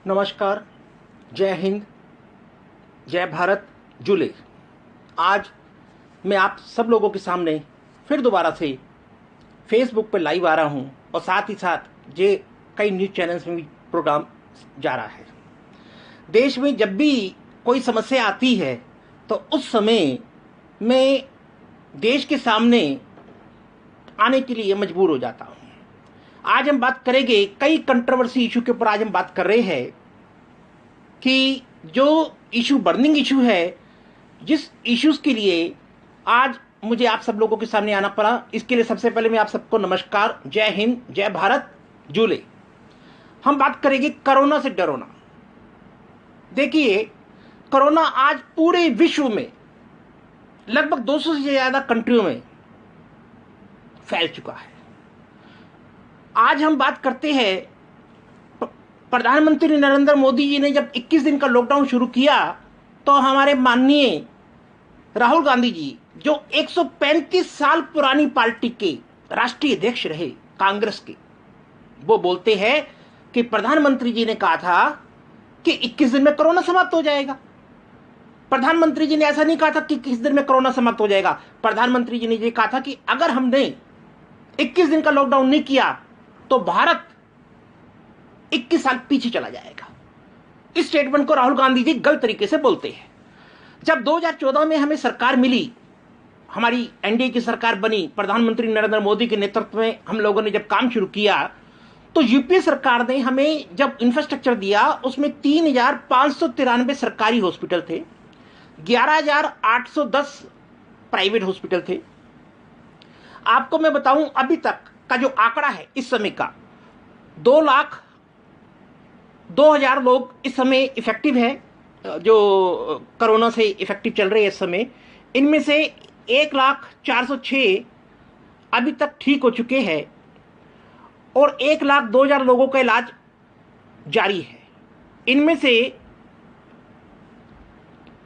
नमस्कार, जय हिंद, जय भारत, जुले। आज मैं आप सब लोगों के सामने फिर दोबारा से फेसबुक पर लाइव आ रहा हूँ और साथ ही साथ ये कई न्यूज़ चैनल्स में भी प्रोग्राम जा रहा है। देश में जब भी कोई समस्या आती है तो उस समय मैं देश के सामने आने के लिए मजबूर हो जाता हूँ। आज हम बात करेंगे कई कंट्रोवर्सी इशू के ऊपर। आज हम बात कर रहे हैं कि जो इशू बर्निंग इशू है, जिस इश्यूज के लिए आज मुझे आप सब लोगों के सामने आना पड़ा, इसके लिए सबसे पहले मैं आप सबको नमस्कार, जय हिंद, जय भारत, जूले। हम बात करेंगे कोरोना से डरोना। देखिए, कोरोना आज पूरे विश्व में लगभग 200 से ज्यादा कंट्रियों में फैल चुका है। आज हम बात करते हैं, प्रधानमंत्री नरेंद्र मोदी जी ने जब 21 दिन का लॉकडाउन शुरू किया तो हमारे माननीय राहुल गांधी जी, जो 135 साल पुरानी पार्टी के राष्ट्रीय अध्यक्ष रहे कांग्रेस के, वो बोलते हैं कि प्रधानमंत्री जी ने कहा था कि 21 दिन में कोरोना समाप्त हो जाएगा। प्रधानमंत्री जी ने ऐसा नहीं कहा था कि 21 दिन में कोरोना समाप्त हो जाएगा। प्रधानमंत्री जी ने ये कहा था कि अगर हमने 21 दिन का लॉकडाउन नहीं किया तो भारत 21 साल पीछे चला जाएगा। इस स्टेटमेंट को राहुल गांधी जी गलत तरीके से बोलते हैं। जब 2014 में हमें सरकार मिली, हमारी एनडीए की सरकार बनी, प्रधानमंत्री नरेंद्र मोदी के नेतृत्व में हम लोगों ने जब काम शुरू किया तो यूपीए सरकार ने हमें जब इंफ्रास्ट्रक्चर दिया, उसमें 3,593 सरकारी हॉस्पिटल थे, 11,810 प्राइवेट हॉस्पिटल थे। आपको मैं बताऊं, अभी तक का जो आंकड़ा है इस समय का, 2,02,000 लोग इस समय इफेक्टिव है, जो कोरोना से इफेक्टिव चल रहे हैं इस समय। इनमें से 1,04,06 अभी तक ठीक हो चुके हैं और 1,02,000 लोगों का इलाज जारी है। इनमें से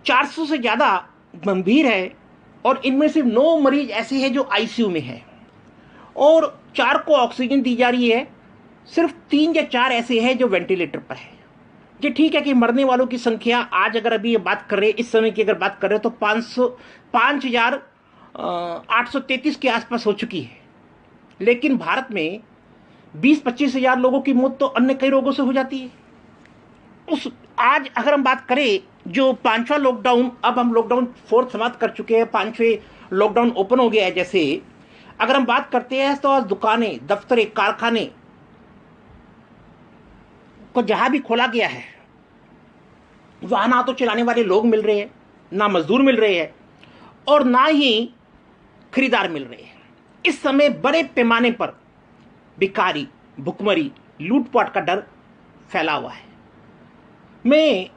400 से ज्यादा गंभीर है और इनमें से 9 मरीज ऐसे हैं जो आईसीयू में हैं और 4 को ऑक्सीजन दी जा रही है। सिर्फ 3 या 4 ऐसे हैं जो वेंटिलेटर पर है। ये ठीक है कि मरने वालों की संख्या आज अगर अभी ये बात कर रहे हैं, इस समय की अगर बात कर रहे हैं तो 5,833 के आसपास हो चुकी है। लेकिन भारत में 20-25 हजार लोगों की मौत तो अन्य कई रोगों से हो जाती है। आज अगर हम बात करें जो 5वां लॉकडाउन, अब हम लॉकडाउन 4 समाप्त कर चुके हैं, 5वें लॉकडाउन ओपन हो गया है। जैसे अगर हम बात करते हैं तो आज दुकानें, दफ्तरें, कारखाने को जहां भी खोला गया है, वहां ना तो चलाने वाले लोग मिल रहे हैं, ना मजदूर मिल रहे हैं और ना ही खरीदार मिल रहे हैं। इस समय बड़े पैमाने पर भिखारी, भुखमरी, लूटपाट का डर फैला हुआ है। मैं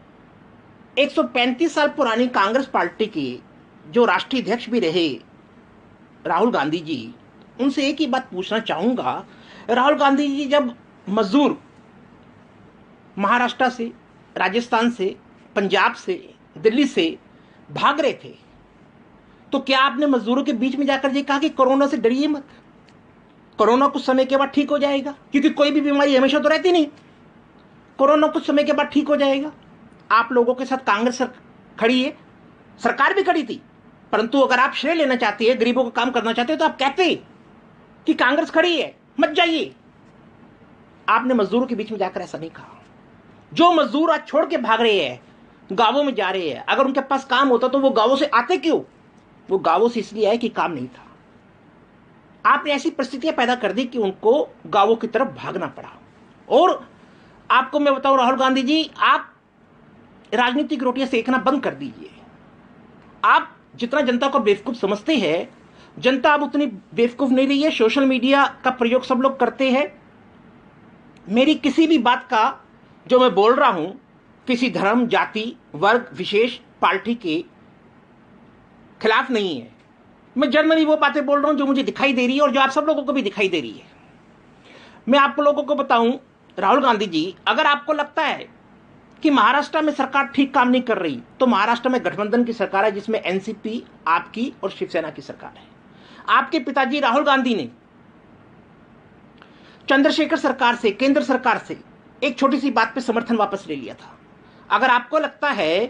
135 साल पुरानी कांग्रेस पार्टी के जो राष्ट्रीय अध्यक्ष भी रहे राहुल गांधी जी, उनसे एक ही बात पूछना चाहूंगा। राहुल गांधी जी जब मजदूर महाराष्ट्र से, राजस्थान से, पंजाब से, दिल्ली से भाग रहे थे तो क्या आपने मजदूरों के बीच में जाकर ये कहा कि कोरोना से डरिए मत, कोरोना कुछ समय के बाद ठीक हो जाएगा? क्योंकि कोई भी बीमारी हमेशा तो रहती नहीं, कोरोना कुछ समय के बाद ठीक हो जाएगा। आप लोगों के साथ कांग्रेस खड़ी है, सरकार भी खड़ी थी, परंतु अगर आप श्रेय लेना चाहते हैं, गरीबों का काम करना चाहते हैं तो आप कहते कि कांग्रेस खड़ी है, मत जाइए। आपने मजदूरों के बीच में जाकर ऐसा नहीं कहा। जो मजदूर आज छोड़ के भाग रहे हैं, गांवों में जा रहे हैं, अगर उनके पास काम होता तो वो गांवों से आते क्यों? वो गांवों से इसलिए आए कि काम नहीं था। आपने ऐसी परिस्थितियां पैदा कर दी कि उनको गांवों की तरफ भागना पड़ा। और आपको मैं बताऊं राहुल गांधी जी, आप राजनीतिक रोटियां सेकना बंद कर दीजिए। आप जितना जनता को बेवकूफ समझते हैं, जनता अब उतनी बेवकूफ नहीं रही है। सोशल मीडिया का प्रयोग सब लोग करते हैं। मेरी किसी भी बात का जो मैं बोल रहा हूं, किसी धर्म, जाति, वर्ग, विशेष पार्टी के खिलाफ नहीं है। मैं जनरली वो बातें बोल रहा हूं जो मुझे दिखाई दे रही है और जो आप सब लोगों को भी दिखाई दे रही है। मैं आप लोगों को बताऊं, राहुल गांधी जी, अगर आपको लगता है कि महाराष्ट्र में सरकार ठीक काम नहीं कर रही, तो महाराष्ट्र में गठबंधन की सरकार है जिसमें एनसीपी, आपकी और शिवसेना की सरकार है। आपके पिताजी राहुल गांधी ने चंद्रशेखर सरकार से, केंद्र सरकार से एक छोटी सी बात पे समर्थन वापस ले लिया था। अगर आपको लगता है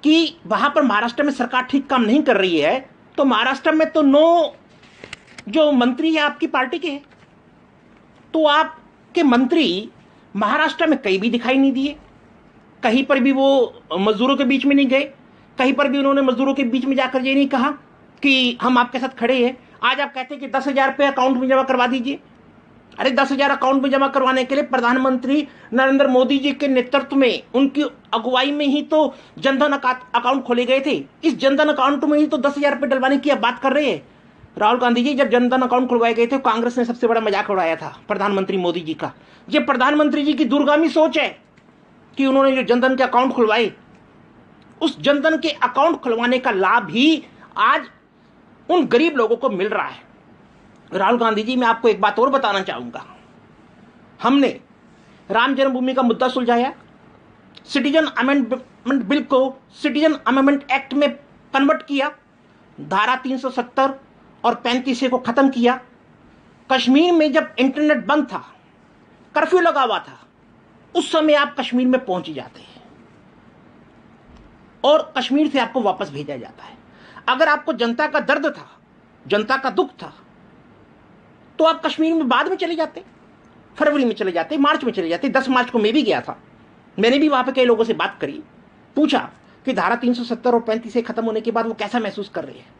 कि वहां पर महाराष्ट्र में सरकार ठीक काम नहीं कर रही है, तो महाराष्ट्र में तो 9 जो मंत्री है आपकी पार्टी के हैं, तो आपके मंत्री महाराष्ट्र में कहीं भी दिखाई नहीं दिए, कहीं पर भी वो मजदूरों के बीच में नहीं गए, कहीं पर भी उन्होंने मजदूरों के बीच में जाकर ये नहीं कहा कि हम आपके साथ खड़े हैं। आज आप कहते हैं कि 10,000 रुपये अकाउंट में जमा करवा दीजिए। अरे 10,000 अकाउंट में जमा करवाने के लिए प्रधानमंत्री नरेंद्र मोदी जी के नेतृत्व में, उनकी अगुवाई में ही तो जनधन अकाउंट खोले गए थे। इस जनधन अकाउंट में ही तो 10,000 रुपये डलवाने की आप बात कर रहे हैं। राहुल गांधी जी, जब जनधन अकाउंट खुलवाए गए थे, कांग्रेस ने सबसे बड़ा मजाक उड़ाया था प्रधानमंत्री मोदी जी का। ये प्रधानमंत्री जी की दूरगामी सोच है कि उन्होंने जो जनधन के अकाउंट खुलवाए, उस जनधन के अकाउंट खुलवाने का लाभ ही आज उन गरीब लोगों को मिल रहा है। राहुल गांधी जी, मैं आपको एक बात और बताना चाहूंगा। हमने राम जन्मभूमि का मुद्दा सुलझाया, सिटीजन अमेंडमेंट बिल को सिटीजन अमेंडमेंट एक्ट में कन्वर्ट किया, धारा 370 और 35A को खत्म किया। कश्मीर में जब इंटरनेट बंद था, कर्फ्यू लगा हुआ था, उस समय आप कश्मीर में पहुंच जाते हैं और कश्मीर से आपको वापस भेजा जाता है। अगर आपको जनता का दर्द था, जनता का दुख था, तो आप कश्मीर में बाद में चले जाते, फरवरी में चले जाते, मार्च में चले जाते। 10 मार्च को मैं भी गया था, मैंने भी वहां पे कई लोगों से बात करी, पूछा कि धारा 370 और 35A खत्म होने के बाद वो कैसा महसूस कर रहे हैं।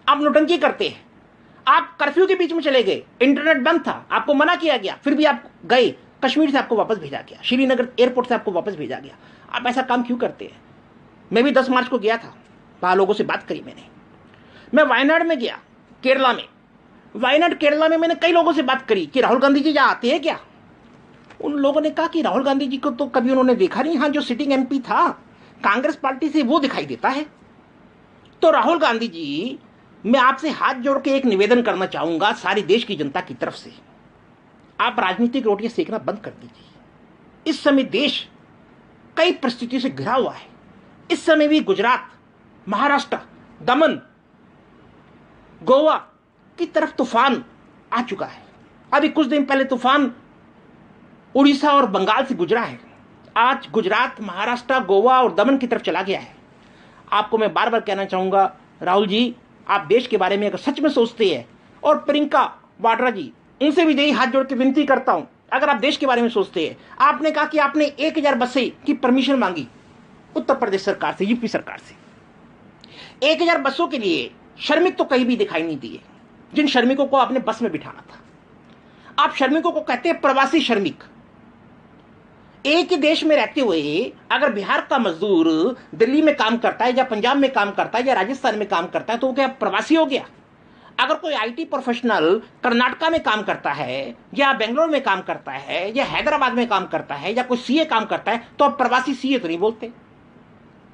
आप नौटंकी करते हैं, आप कर्फ्यू के बीच में चले गए, इंटरनेट बंद था, आपको मना किया गया, फिर भी आप गए, कश्मीर से आपको वापस भेजा गया, श्रीनगर एयरपोर्ट से आपको वापस भेजा गया। आप ऐसा काम क्यों करते हैं? मैं भी 10 मार्च को गया था, वहां लोगों से बात करी मैंने। मैं वायनाड में गया, केरला में, वायनाड केरला में मैंने कई लोगों से बात करी कि राहुल गांधी जी यहाँ आते हैं क्या। उन लोगों ने कहा कि राहुल गांधी जी को तो कभी उन्होंने देखा नहीं, हाँ जो सिटिंग MP था कांग्रेस पार्टी से, वो दिखाई देता है। तो राहुल गांधी जी, मैं आपसे हाथ जोड़ के एक निवेदन करना चाहूंगा सारी देश की जनता की तरफ से, आप राजनीतिक रोटियां सेकना बंद कर दीजिए। इस समय देश कई परिस्थितियों से घिरा हुआ है। इस समय भी गुजरात, महाराष्ट्र, दमन, गोवा की तरफ तूफान आ चुका है। अभी कुछ दिन पहले तूफान उड़ीसा और बंगाल से गुजरा है, आज गुजरात, महाराष्ट्र, गोवा और दमन की तरफ चला गया है। आपको मैं बार बार कहना चाहूंगा, राहुल जी, आप देश के बारे में अगर सच में सोचते हैं, और प्रियंका वाड्रा जी, उनसे भी यही हाथ जोड़ के विनती करता हूं, अगर आप देश के बारे में सोचते हैं। आपने कहा कि आपने 1000 बसें की परमिशन मांगी उत्तर प्रदेश सरकार से, यूपी सरकार से। 1000 बसों के लिए श्रमिक तो कहीं भी दिखाई नहीं दिए, जिन श्रमिकों को आपने बस में बिठाना था। आप श्रमिकों को कहते हैं प्रवासी श्रमिक। एक ही देश में रहते हुए अगर बिहार का मजदूर दिल्ली में काम करता है, या पंजाब में काम करता है, या राजस्थान में काम करता है, तो वो क्या प्रवासी हो गया? अगर कोई IT प्रोफेशनल कर्नाटका में काम करता है, या बेंगलोर में काम करता है, या हैदराबाद में काम करता है, या कोई CA काम करता है, तो आप प्रवासी CA तो नहीं बोलते,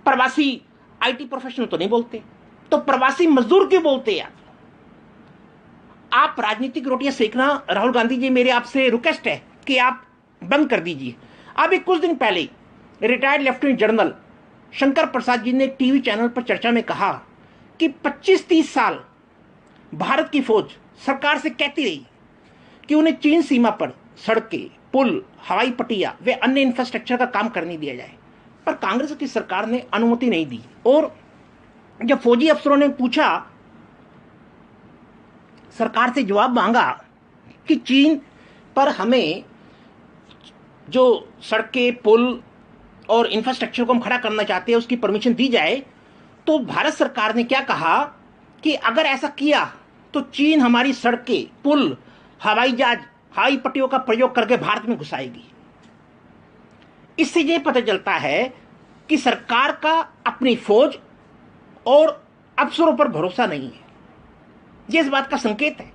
प्रवासी IT प्रोफेशनल तो नहीं बोलते, तो प्रवासी मजदूर क्यों बोलते हैं आप राजनीतिक रोटियां सेकना, राहुल गांधी जी, मेरे आपसे रिक्वेस्ट है कि आप बंद कर दीजिए। अभी कुछ दिन पहले retired lieutenant general Shankar Prasad ji ने एक टीवी चैनल पर चर्चा में कहा कि 25-30 साल भारत की फौज सरकार से कहती रही कि उन्हें चीन सीमा पर सड़कें, पुल, हवाई पट्टियां व अन्य इंफ्रास्ट्रक्चर का काम करने दिया जाए, पर कांग्रेस की सरकार ने अनुमति नहीं दी। और जब फौजी अफसरों ने पूछा, सरकार से जवाब मांगा कि चीन पर हमें जो सड़कें, पुल और इंफ्रास्ट्रक्चर को हम खड़ा करना चाहते हैं उसकी परमिशन दी जाए, तो भारत सरकार ने क्या कहा कि अगर ऐसा किया तो चीन हमारी सड़कें, पुल, हवाई जहाज, हवाई पट्टियों का प्रयोग करके भारत में घुसाएगी। इससे यह पता चलता है कि सरकार का अपनी फौज और अफसरों पर भरोसा नहीं है। यह इस बात का संकेत है।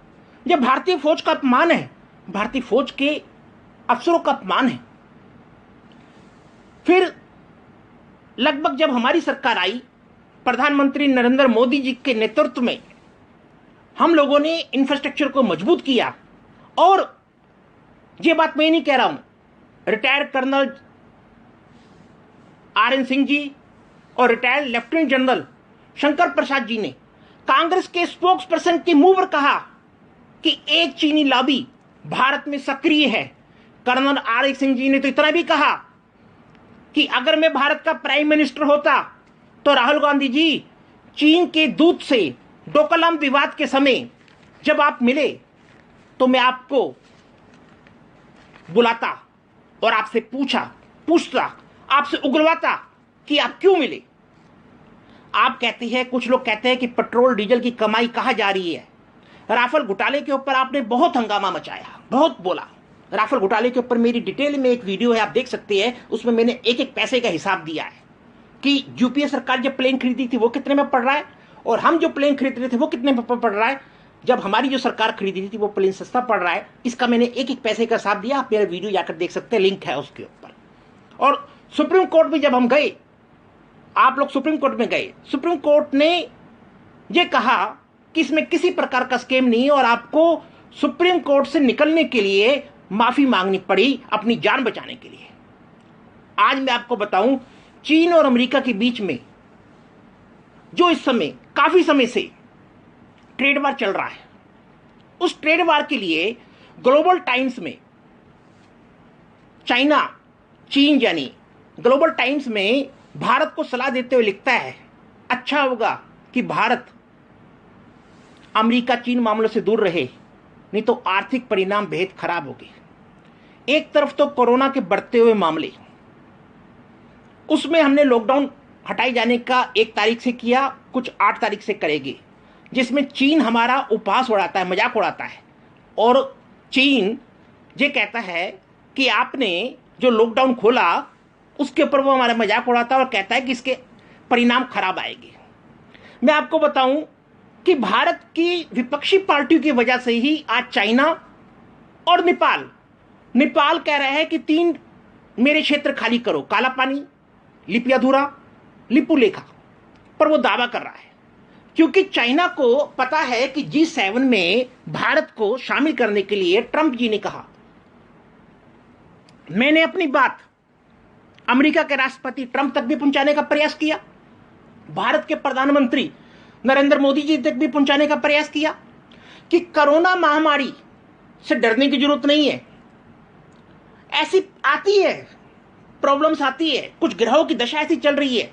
यह भारतीय फौज का अपमान है, भारतीय फौज के अफसरों का अपमान है। फिर लगभग जब हमारी सरकार आई, प्रधानमंत्री नरेंद्र मोदी जी के नेतृत्व में हम लोगों ने इंफ्रास्ट्रक्चर को मजबूत किया। और यह बात मैं नहीं कह रहा हूं, retired colonel RN Singh ji और retired lieutenant general Shankar Prasad ji ने कांग्रेस के स्पोक्स पर्सन के मुंह पर कहा कि एक चीनी लॉबी भारत में सक्रिय है, कर्नल आर सिंह जी ने तो इतना भी कहा कि अगर मैं भारत का प्राइम मिनिस्टर होता तो राहुल गांधी जी चीन के दूत से डोकलाम विवाद के समय जब आप मिले तो मैं आपको बुलाता और आपसे पूछता, आपसे उगलवाता कि आप क्यों मिले। आप कहती है, कुछ लोग कहते हैं कि पेट्रोल डीजल की कमाई कहां जा रही है। राफेल घोटाले के ऊपर आपने बहुत हंगामा मचाया, बहुत बोला। राफेल घोटाले के ऊपर मेरी डिटेल में एक वीडियो है, आप देख सकते हैं। उसमें मैंने एक एक पैसे का हिसाब दिया है कि यूपीए सरकार जब प्लेन खरीदी थी वो कितने में पड़ रहा है और हम जो प्लेन खरीद रहे थे वो कितने में पड़ रहा है। जब हमारी जो सरकार खरीदी थी वो प्लेन सस्ता पड़ रहा है। इसका मैंने एक एक पैसे का हिसाब दिया। आप मेरा वीडियो जाकर देख सकते हैं, लिंक है उसके ऊपर। और सुप्रीम कोर्ट में जब हम गए, आप लोग सुप्रीम कोर्ट में गए, सुप्रीम कोर्ट ने यह कहा कि इसमें किसी प्रकार का स्कैम नहीं है और आपको सुप्रीम कोर्ट से निकलने के लिए माफी मांगनी पड़ी अपनी जान बचाने के लिए। आज मैं आपको बताऊं, चीन और अमेरिका के बीच में जो इस समय काफी समय से ट्रेड वार चल रहा है, उस ट्रेड वार के लिए ग्लोबल टाइम्स में चीन यानी ग्लोबल टाइम्स में भारत को सलाह देते हुए लिखता है, अच्छा होगा कि भारत अमेरिका चीन मामलों से दूर रहे, नहीं तो आर्थिक परिणाम बेहद खराब होंगे। एक तरफ तो कोरोना के बढ़ते हुए मामले, उसमें हमने लॉकडाउन हटाए जाने का 1 तारीख से किया, कुछ 8 तारीख से करेंगे, जिसमें चीन हमारा उपहास उड़ाता है, मजाक उड़ाता है। और चीन ये कहता है कि आपने जो लॉकडाउन खोला उसके ऊपर वो हमारा मजाक उड़ाता है और कहता है कि इसके परिणाम खराब आएंगे। मैं आपको बताऊं कि भारत की विपक्षी पार्टियों की वजह से ही आज चाइना और नेपाल कह रहा है कि 3 मेरे क्षेत्र खाली करो, काला पानी, लिपियाधुरा, लिपुलेखा, पर वो दावा कर रहा है क्योंकि चाइना को पता है कि G7 में भारत को शामिल करने के लिए ट्रंप जी ने कहा। मैंने अपनी बात अमेरिका के राष्ट्रपति ट्रंप तक भी पहुंचाने का प्रयास किया, भारत के प्रधानमंत्री नरेंद्र मोदी जी तक भी पहुंचाने का प्रयास किया कि कोरोना महामारी से डरने की जरूरत नहीं है। ऐसी आती है, प्रॉब्लम्स आती है, कुछ ग्रहों की दशा ऐसी चल रही है।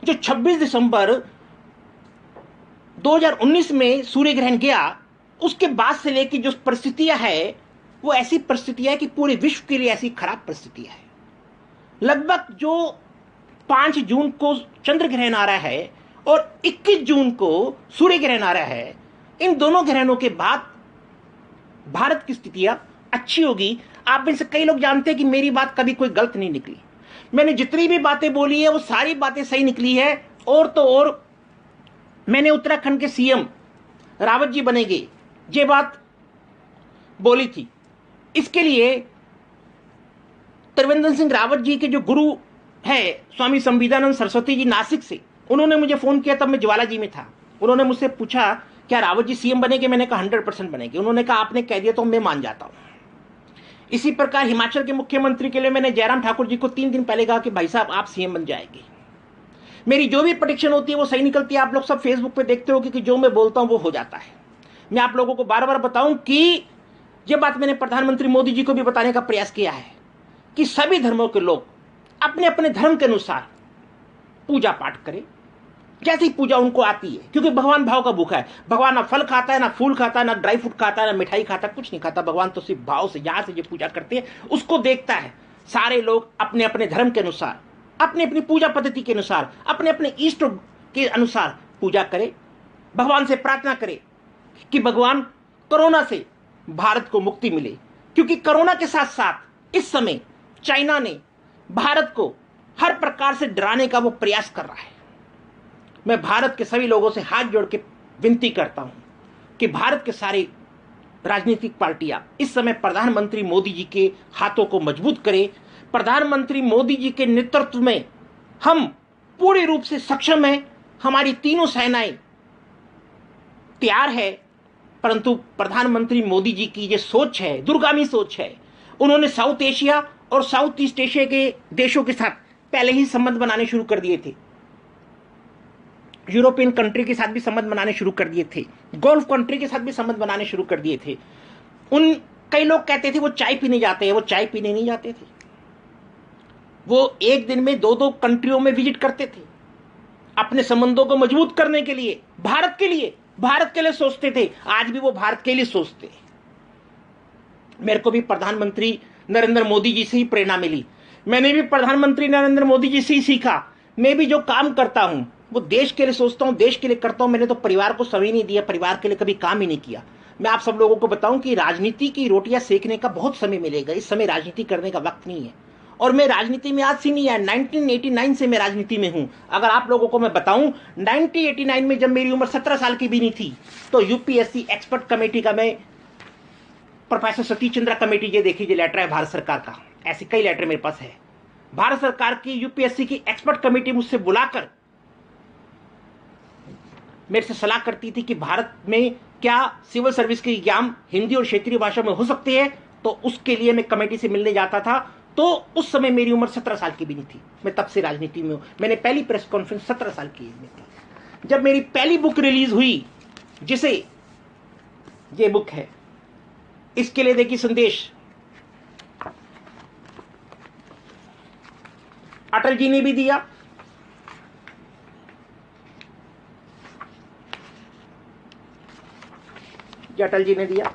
जो 26 दिसंबर 2019 में सूर्य ग्रहण गया, उसके बाद से लेकर जो परिस्थितियां है वो ऐसी परिस्थितियां है कि पूरे विश्व के लिए ऐसी खराब परिस्थितियां है। लगभग जो 5 जून को चंद्र ग्रहण आ रहा है और 21 जून को सूर्य ग्रहण आ रहा है, इन दोनों ग्रहणों के बाद भारत की स्थितियां अच्छी होगी। आप में से कई लोग जानते हैं कि मेरी बात कभी कोई गलत नहीं निकली। मैंने जितनी भी बातें बोली है वो सारी बातें सही निकली है। और तो और मैंने उत्तराखंड के सीएम रावत जी बनेंगे ये बात बोली थी। इसके लिए त्रिवेंद्र सिंह रावत जी के जो गुरु है स्वामी संविदानंद सरस्वती जी नासिक से, उन्होंने मुझे फोन किया, तब मैं ज्वाला जी में था। उन्होंने मुझसे पूछा क्या रावत जी सीएम बनेंगे, मैंने कहा 100% बनेंगे। उन्होंने कहा आपने कह दिया तो मैं मान जाता हूं। इसी प्रकार हिमाचल के मुख्यमंत्री के लिए मैंने जयराम ठाकुर जी को 3 दिन पहले कहा कि भाई साहब आप सीएम बन जाएंगे। मेरी जो भी प्रेडिक्शन होती है वो सही निकलती है। आप लोग सब फेसबुक पे देखते हो कि जो मैं बोलता हूं वो हो जाता है। मैं आप लोगों को बार बार बताऊं कि ये बात मैंने प्रधानमंत्री मोदी जी को भी बताने का प्रयास किया है कि सभी धर्मों के लोग अपने अपने धर्म के अनुसार पूजा पाठ करें, जैसी पूजा उनको आती है, क्योंकि भगवान भाव का भूखा है। भगवान ना फल खाता है, ना फूल खाता है, ना ड्राई फ्रूट खाता है, ना मिठाई खाता है, कुछ नहीं खाता। भगवान तो सिर्फ भाव से, जहां से जो पूजा करते हैं उसको देखता है। सारे लोग अपने अपने धर्म के अनुसार, अपनी अपनी पूजा पद्धति के अनुसार, अपने अपने इष्ट के अनुसार पूजा करें, भगवान से प्रार्थना करें कि भगवान कोरोना से भारत को मुक्ति मिले। क्योंकि कोरोना के साथ साथ इस समय चाइना ने भारत को हर प्रकार से डराने का वो प्रयास कर रहा है। मैं भारत के सभी लोगों से हाथ जोड़ के विनती करता हूं कि भारत के सारे राजनीतिक पार्टियां इस समय प्रधानमंत्री मोदी जी के हाथों को मजबूत करें। प्रधानमंत्री मोदी जी के नेतृत्व में हम पूरे रूप से सक्षम हैं। हमारी तीनों सेनाएं तैयार है, परंतु प्रधानमंत्री मोदी जी की ये सोच है, दूरगामी सोच है। उन्होंने साउथ एशिया और साउथ ईस्ट एशिया के देशों के साथ पहले ही संबंध बनाने शुरू कर दिए थे। यूरोपियन कंट्री के साथ भी संबंध बनाने शुरू कर दिए थे, गल्फ कंट्री के साथ भी संबंध बनाने शुरू कर दिए थे। उन कई लोग कहते थे वो चाय पीने जाते हैं, वो चाय पीने नहीं जाते थे। वो एक दिन में 2-2 कंट्रियों में विजिट करते थे, अपने संबंधों को मजबूत करने के लिए, भारत के लिए सोचते थे। आज भी वो भारत के लिए सोचते हैं। मेरे को भी प्रधानमंत्री नरेंद्र मोदी जी से ही प्रेरणा मिली। मैंने भी प्रधानमंत्री नरेंद्र मोदी जी से ही सीखा। मैं भी जो काम करता हूं वो देश के लिए सोचता हूं, देश के लिए करता हूं। मैंने तो परिवार को समय नहीं दिया, परिवार के लिए कभी काम ही नहीं किया। मैं आप सब लोगों को बताऊं कि राजनीति की रोटियां सेकने का बहुत समय मिलेगा। इस समय राजनीति करने का वक्त नहीं है। और मैं राजनीति में आज से नहीं आया, 1989 से मैं राजनीति में हूं। अगर आप लोगों को मैं बताऊं, 1989 में जब मेरी उम्र 17 साल की भी नहीं थी, तो यूपीएससी एक्सपर्ट कमेटी का मैं प्रोफेसर सतीश चंद्रा कमेटी, ये देखिए लेटर है भारत सरकार का, ऐसे कई लेटर मेरे पास है। भारत सरकार की यूपीएससी की एक्सपर्ट कमेटी मुझसे बुलाकर मेरे से सलाह करती थी कि भारत में क्या सिविल सर्विस के एग्जाम हिंदी और क्षेत्रीय भाषा में हो सकते हैं। तो उसके लिए मैं कमेटी से मिलने जाता था। तो उस समय मेरी उम्र 17 साल की भी नहीं थी। मैं तब से राजनीति में हूं। मैंने पहली प्रेस कॉन्फ्रेंस 17 साल की एज में की, जब मेरी पहली बुक रिलीज हुई, जिसे ये बुक है, इसके लिए देखिए संदेश अटल जी ने भी दिया, ये अटल जी ने दिया,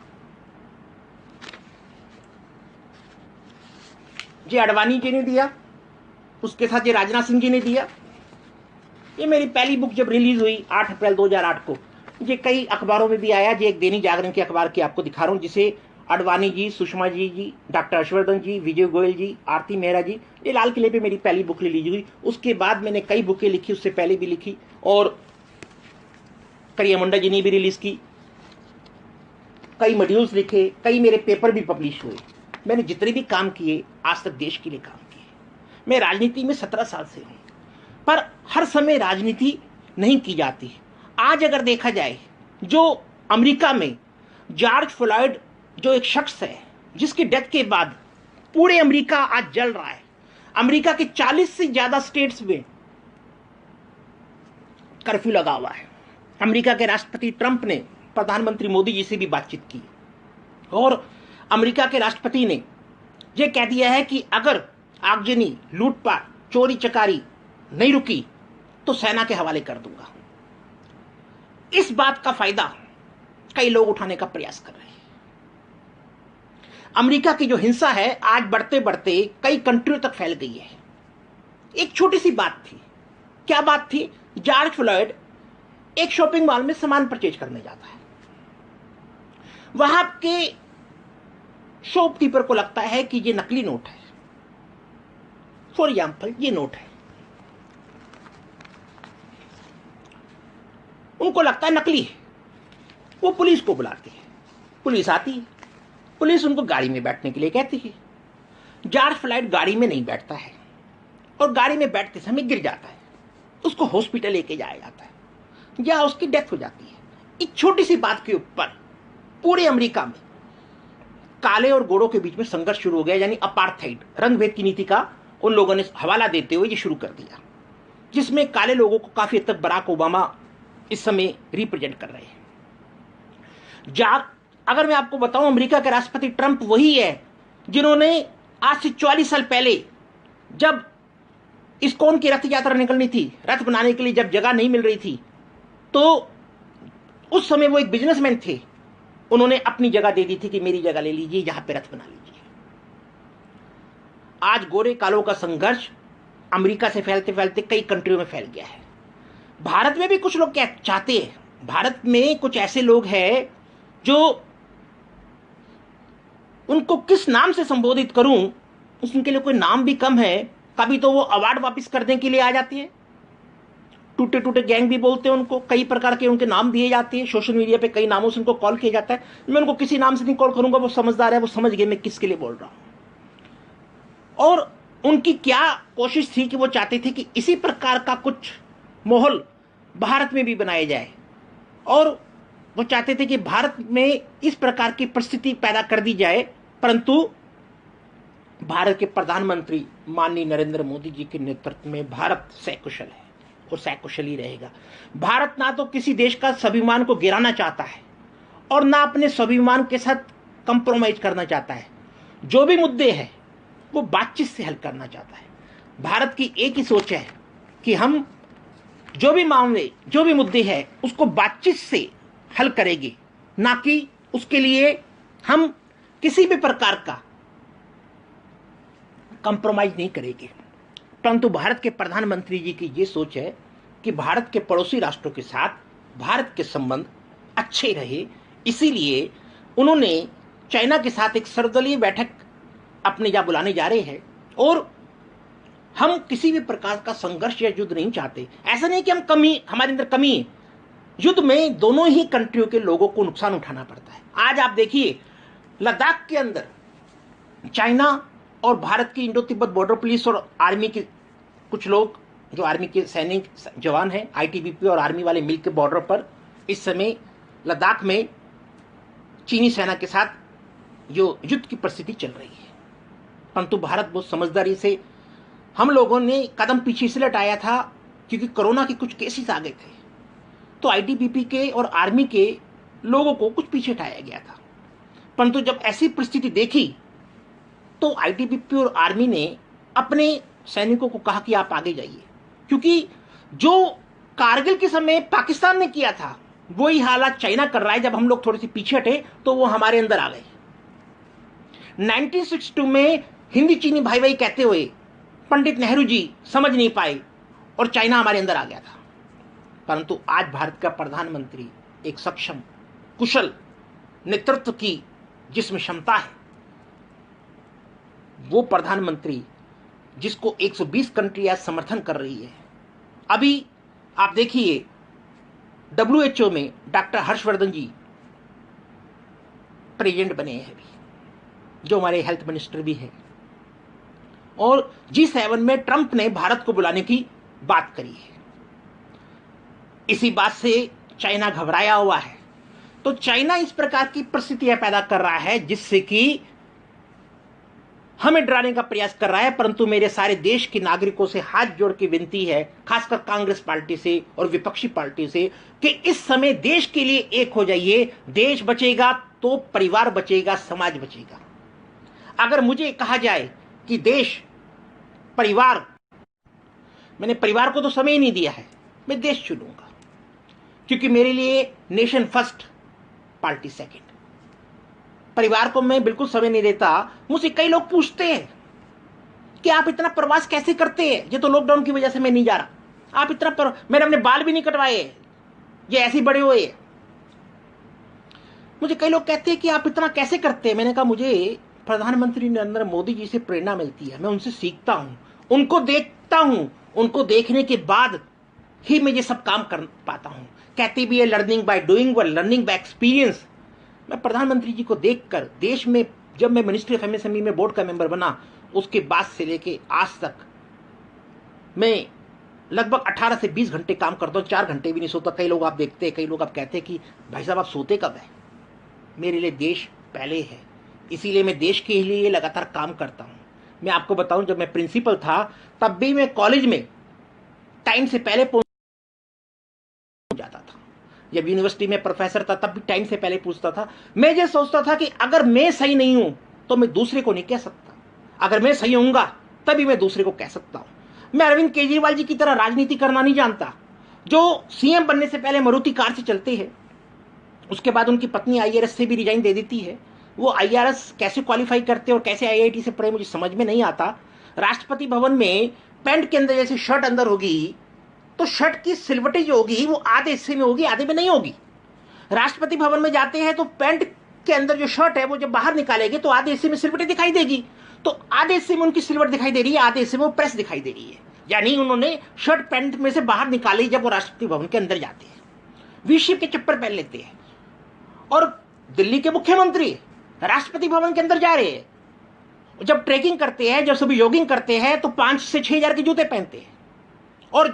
ये अडवाणी जी ने दिया, उसके साथ ये राजनाथ सिंह जी ने दिया। ये मेरी पहली बुक जब रिलीज हुई 8 अप्रैल 2008 को, ये कई अखबारों में भी आया। ये एक दैनिक जागरण के अखबार की आपको दिखा रहा हूं, जिसे अडवाणी जी, सुषमा जी, डॉक्टर हर्षवर्धन जी, विजय गोयल जी, आरती मेहरा जी, ये लाल किले पे मेरी पहली बुक रिलीज हुई। उसके बाद मैंने कई बुकें लिखी, उससे पहले भी लिखी, और करिया मुंडा जी ने भी रिलीज की, कई मॉड्यूल्स लिखे, कई मेरे पेपर भी पब्लिश हुए। मैंने जितने भी काम किए आज तक देश के लिए काम किए। मैं राजनीति में 17 साल से हूं, पर हर समय राजनीति नहीं की जाती। आज अगर देखा जाए, जो अमेरिका में जॉर्ज फ्लॉयड जो एक शख्स है, जिसकी डेथ के बाद पूरे अमेरिका आज जल रहा है। अमेरिका के 40 से ज्यादा स्टेट्स में कर्फ्यू लगा हुआ है। अमेरिका के राष्ट्रपति ट्रंप ने प्रधानमंत्री मोदी जी से भी बातचीत की, और अमेरिका के राष्ट्रपति ने यह कह दिया है कि अगर आगजनी, लूटपाट, चोरी चकारी नहीं रुकी तो सेना के हवाले कर दूंगा। इस बात का फायदा कई लोग उठाने का प्रयास कर रहे हैं। अमेरिका की जो हिंसा है आज बढ़ते बढ़ते कई कंट्रियों तक फैल गई है। एक छोटी सी बात थी, क्या बात थी? जॉर्ज फ्लॉयड एक शॉपिंग मॉल में सामान परचेज करने जाता है। वहां के शॉपकीपर को लगता है कि ये नकली नोट है। फॉर एग्जाम्पल ये नोट है, उनको लगता है नकली है। वो पुलिस को बुलाती है, पुलिस आती है, पुलिस उनको गाड़ी में बैठने के लिए कहती है। जॉर्ज फ्लॉयड गाड़ी में नहीं बैठता है, और गाड़ी में बैठते समय गिर जाता है। उसको हॉस्पिटल लेके जाया जाता है, या उसकी डेथ हो जाती है। एक छोटी सी बात के ऊपर पूरे अमेरिका में काले और गोरों के बीच में संघर्ष शुरू हो गया, यानी अपार्थाइड, रंगभेद की नीति का उन लोगों ने हवाला देते हुए ये शुरू कर दिया, जिसमें काले लोगों को काफी हद तक बराक ओबामा इस समय रिप्रेजेंट कर रहे हैं। अगर मैं आपको बताऊं, अमेरिका के राष्ट्रपति ट्रंप वही है जिन्होंने आज से 44 साल पहले, जब इस्कॉन की रथ यात्रा निकलनी थी, रथ बनाने के लिए जब जगह नहीं मिल रही थी, तो उस समय वो एक बिजनेसमैन थे, उन्होंने अपनी जगह दे दी थी कि मेरी जगह ले लीजिए, यहां पे रथ बना लीजिए। आज गोरे कालों का संघर्ष अमेरिका से फैलते फैलते कई कंट्रियों में फैल गया है। भारत में भी कुछ लोग क्या चाहते हैं, भारत में कुछ ऐसे लोग हैं जो, उनको किस नाम से संबोधित करूं, उनके लिए कोई नाम भी कम है। कभी तो वो अवार्ड वापस करने के लिए आ जाती है, टूटे टूटे गैंग भी बोलते हैं उनको, कई प्रकार के उनके नाम दिए जाते हैं, सोशल मीडिया पे कई नामों से उनको कॉल किया जाता है। मैं उनको किसी नाम से नहीं कॉल करूंगा, वो समझदार है, वो समझ गए मैं किसके लिए बोल रहा हूं। और उनकी क्या कोशिश थी कि वो चाहते थे कि इसी प्रकार का कुछ माहौल भारत में भी बनाया जाए, और वो चाहते थे कि भारत में इस प्रकार की परिस्थिति पैदा कर दी जाए। परंतु भारत के प्रधानमंत्री माननीय नरेंद्र मोदी जी के नेतृत्व में भारत सकुशल है और सकुशल ही रहेगा। भारत ना तो किसी देश का स्वाभिमान को गिराना चाहता है, और ना अपने स्वाभिमान के साथ कंप्रोमाइज करना चाहता है, जो भी मुद्दे हैं वो बातचीत से हल करना चाहता है। भारत की एक ही सोच है कि हम जो भी मामले, जो भी मुद्दे हैं उसको बातचीत से हल करेंगे, ना कि उसके लिए हम किसी भी प्रकार का कंप्रोमाइज नहीं करेंगे। परंतु भारत के प्रधानमंत्री जी की ये सोच है कि भारत के पड़ोसी राष्ट्रों के साथ भारत के संबंध अच्छे रहे, इसीलिए उन्होंने चाइना के साथ एक सर्वदलीय बैठक अपने यहाँ बुलाने जा रहे हैं। और हम किसी भी प्रकार का संघर्ष या युद्ध नहीं चाहते। ऐसा नहीं कि हम हमारे अंदर कमी है। युद्ध में दोनों ही कंट्रियों के लोगों को नुकसान उठाना पड़ता है। आज आप देखिए, लद्दाख के अंदर चाइना और भारत की इंडो तिब्बत बॉर्डर पुलिस और आर्मी के कुछ लोग, जो आर्मी के सैनिक जवान हैं, आईटीबीपी और आर्मी वाले मिलकर बॉर्डर पर इस समय लद्दाख में चीनी सेना के साथ जो युद्ध की परिस्थिति चल रही है। परंतु भारत बहुत समझदारी से, हम लोगों ने कदम पीछे से हटाया था क्योंकि कोरोना के कुछ केसेस आ गए थे, तो आईटीबीपी के और आर्मी के लोगों को कुछ पीछे हटाया गया था। परंतु जब ऐसी परिस्थिति देखी तो आईटीबीपी और आर्मी ने अपने सैनिकों को कहा कि आप आगे जाइए, क्योंकि जो कारगिल के समय पाकिस्तान ने किया था वही हालात चाइना कर रहा है। जब हम लोग थोड़े से पीछे हटे तो वो हमारे अंदर आ गए। 1962 में हिंदी चीनी भाई भाई कहते हुए पंडित नेहरू जी समझ नहीं पाए और चाइना हमारे अंदर आ गया था। परंतु आज भारत का प्रधानमंत्री एक सक्षम, कुशल नेतृत्व की जिसमें क्षमता है, वो प्रधानमंत्री जिसको 120 कंट्री आज समर्थन कर रही है। अभी आप देखिए, WHO में डॉक्टर हर्षवर्धन जी प्रेसिडेंट बने हैं अभी, जो हमारे हेल्थ मिनिस्टर भी हैं। और G7 में ट्रंप ने भारत को बुलाने की बात करी है। इसी बात से चाइना घबराया हुआ है। तो चाइना इस प्रकार की परिस्थितियां पैदा कर रहा है जिससे कि हमें डराने का प्रयास कर रहा है। परंतु मेरे सारे देश के नागरिकों से हाथ जोड़ के विनती है, खासकर कांग्रेस पार्टी से और विपक्षी पार्टी से, कि इस समय देश के लिए एक हो जाइए। देश बचेगा तो परिवार बचेगा, समाज बचेगा। अगर मुझे कहा जाए कि देश, परिवार, मैंने परिवार को तो समय ही नहीं दिया है, मैं देश चुनूंगा, क्योंकि मेरे लिए नेशन फर्स्ट, पार्टी सेकंड। परिवार को मैं बिल्कुल समय नहीं देता। मुझसे कई लोग पूछते हैं कि आप इतना प्रवास कैसे करते हैं, ये तो लॉकडाउन की वजह से मैं नहीं जा रहा। आप इतना मैंने अपने बाल भी नहीं कटवाए, ये ऐसे बड़े हुए। मुझे कई लोग कहते हैं कि आप इतना कैसे करते हैं। मैंने कहा, मुझे प्रधानमंत्री नरेंद्र मोदी जी से प्रेरणा मिलती है, मैं उनसे सीखता हूं, उनको देखता हूं, उनको देखने के बाद ही मैं ये सब काम कर पाता हूं। कहते भी है लर्निंग बाय डूइंग व लर्निंग बाय एक्सपीरियंस। मैं प्रधानमंत्री जी को देखकर, देश में जब मैं मिनिस्ट्री ऑफ एमएसएमई में बोर्ड का मेंबर बना, उसके बाद से लेके आज तक मैं लगभग 18 से 20 घंटे काम करता हूँ, 4 घंटे भी नहीं सोता। कई लोग आप देखते हैं, कई लोग आप कहते हैं कि भाई साहब आप सोते कब है। मेरे लिए देश पहले है, इसीलिए मैं देश के लिए लगातार काम करता हूँ। मैं आपको बताऊं, जब मैं प्रिंसिपल था तब भी मैं कॉलेज में टाइम से पहले पहुंच जाता था। जब यूनिवर्सिटी में प्रोफेसर था तब भी टाइम से पहले पूछता था। मैं ये सोचता था कि अगर मैं सही नहीं हूं तो मैं दूसरे को नहीं कह सकता, अगर मैं सही होऊंगा तभी मैं दूसरे को कह सकता हूं। मैं अरविंद केजरीवाल जी की तरह राजनीति करना नहीं जानता, जो सीएम बनने से पहले मारुति कार से चलते हैं, उसके बाद उनकी पत्नी आईआरएस से भी रिजाइन दे देती है। वो आईआरएस कैसे क्वालिफाई करते और कैसे आईआईटी से पढ़े मुझे समझ में नहीं आता। राष्ट्रपति भवन में पैंट के अंदर जैसे शर्ट अंदर होगी तो शर्ट की सिलवटें जो होगी वो आधे हिस्से में होगी, आधे में नहीं होगी। राष्ट्रपति भवन में जाते हैं तो पैंट के अंदर जो शर्ट है वो जब बाहर निकालेंगे तो आधे हिस्से में सिलवटें दिखाई देगी। तो आधे हिस्से में उनकी सिलवट दिखाई दे रही है, आधे हिस्से में वो प्रेस दिखाई दे रही है। यानी उन्होंने शर्ट पैंट में से बाहर निकाली जब वो राष्ट्रपति भवन के अंदर जाते हैं। वी शेप के चप्पल पहन लेते हैं। और दिल्ली के मुख्यमंत्री राष्ट्रपति भवन के अंदर जा रहे हैं, जब ट्रैकिंग करते हैं, जब सभी जॉगिंग करते हैं तो 5 से 6 हजार के जूते पहनते हैं। और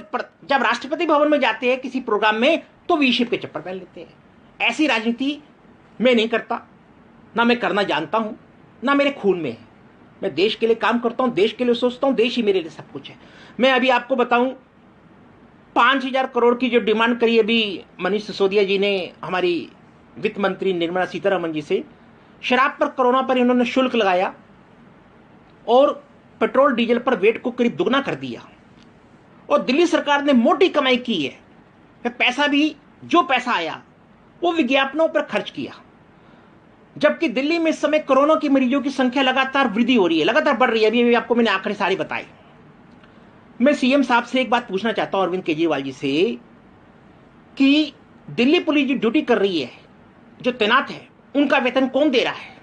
जब राष्ट्रपति भवन में जाते हैं किसी प्रोग्राम में तो वी शेप के चप्पल पहन लेते हैं। ऐसी राजनीति मैं नहीं करता, ना मैं करना जानता हूं, ना मेरे खून में है। मैं देश के लिए काम करता हूं, देश के लिए सोचता हूं, देश ही मेरे लिए सब कुछ है। मैं अभी आपको बताऊं, 5,000 करोड़ की जो डिमांड करी अभी मनीष सिसोदिया जी ने हमारी वित्त मंत्री निर्मला सीतारमण जी से, शराब पर, कोरोना पर इन्होंने शुल्क लगाया और पेट्रोल डीजल पर वेट को करीब दुगना कर दिया। और दिल्ली सरकार ने मोटी कमाई की है। पैसा भी, जो पैसा आया वो विज्ञापनों पर खर्च किया। जबकि दिल्ली में इस समय कोरोना के मरीजों की संख्या लगातार वृद्धि हो रही है, लगातार बढ़ रही है। अभी आपको मैंने आंकड़े सारी बताई। मैं सीएम साहब से एक बात पूछना चाहता हूं, अरविंद केजरीवाल जी से, कि दिल्ली पुलिस जो ड्यूटी कर रही है, जो तैनात है, उनका वेतन कौन दे रहा है?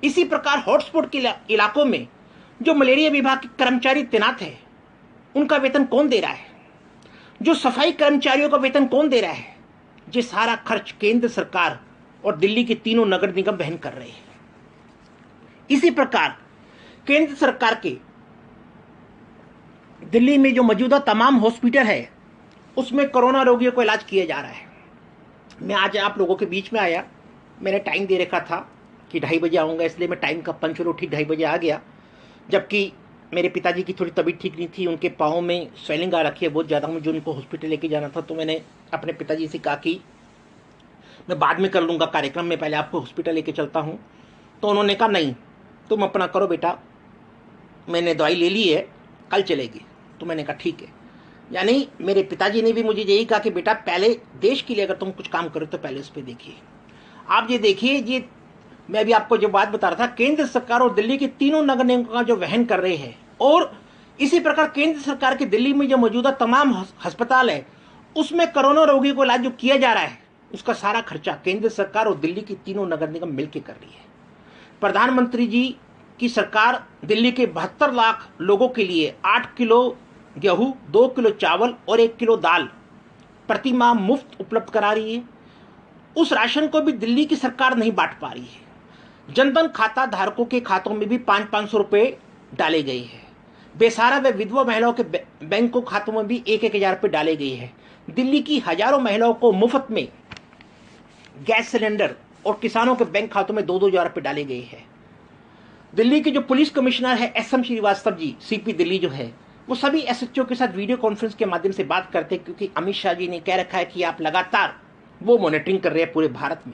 इसी प्रकार हॉटस्पॉट के इलाकों में जो मलेरिया विभाग के कर्मचारी तैनात है, उनका वेतन कौन दे रहा है? जो सफाई कर्मचारियों का वेतन कौन दे रहा है? ये सारा खर्च केंद्र सरकार और दिल्ली के तीनों नगर निगम वहन कर रहे हैं। इसी प्रकार केंद्र सरकार के दिल्ली में जो मौजूदा तमाम हॉस्पिटल है, उसमें कोरोना रोगियों को इलाज किया जा रहा है। मैं आज आप लोगों के बीच में आया, मैंने टाइम दे रखा था कि 2:30 बजे आऊँगा, इसलिए मैं टाइम का पंचुअल ठीक 2:30 बजे आ गया। जबकि मेरे पिताजी की थोड़ी तबीयत ठीक नहीं थी, उनके पाँव में स्वेलिंग आ रखी है बहुत ज़्यादा, मुझे उनको हॉस्पिटल लेके जाना था। तो मैंने अपने पिताजी से कहा कि मैं बाद में कर लूँगा कार्यक्रम में, पहले आपको हॉस्पिटल लेके चलता हूँ। तो उन्होंने कहा नहीं, तुम अपना करो बेटा, मैंने दवाई ले ली है, कल चलेगी। तो मैंने कहा ठीक है। यानी मेरे पिताजी ने भी मुझे यही कहा कि बेटा पहले देश के लिए अगर तुम कुछ काम करो तो पहले उस पर देखिए। आप ये देखिए, ये मैं अभी आपको जो बात बता रहा था, केंद्र सरकार और दिल्ली के तीनों नगर निगम का जो वहन कर रहे हैं, और इसी प्रकार केंद्र सरकार के दिल्ली में जो मौजूदा तमाम अस्पताल है, उसमें कोरोना रोगी को इलाज जो किया जा रहा है, उसका सारा खर्चा केंद्र सरकार और दिल्ली की तीनों नगर निगम मिलकर कर रही है। प्रधानमंत्री जी की सरकार दिल्ली के 72 लाख लोगों के लिए 8 किलो गेहूं, 2 किलो चावल और 1 किलो दाल प्रति माह मुफ्त उपलब्ध करा रही है। उस राशन को भी दिल्ली की सरकार नहीं बांट पा रही है। जनधन खाता धारकों के खातों में भी 500-500 रुपए डाले गए हैं। बेसहारा व विधवा महिलाओं के बैंक खातों में भी 1-1 हजार रुपए डाले गए हैं। दिल्ली की हजारों महिलाओं को मुफ्त में गैस सिलेंडर और किसानों के बैंक खातों में 2-2 हजार रुपए डाले गए हैं। दिल्ली के जो पुलिस कमिश्नर है SM श्रीवास्तव जी, CP दिल्ली जो है, वो सभी SHO के साथ वीडियो कॉन्फ्रेंस के माध्यम से बात करते हैं, क्योंकि अमित शाह जी ने कह रखा है कि आप लगातार वो मॉनिटरिंग कर रहे हैं पूरे भारत में,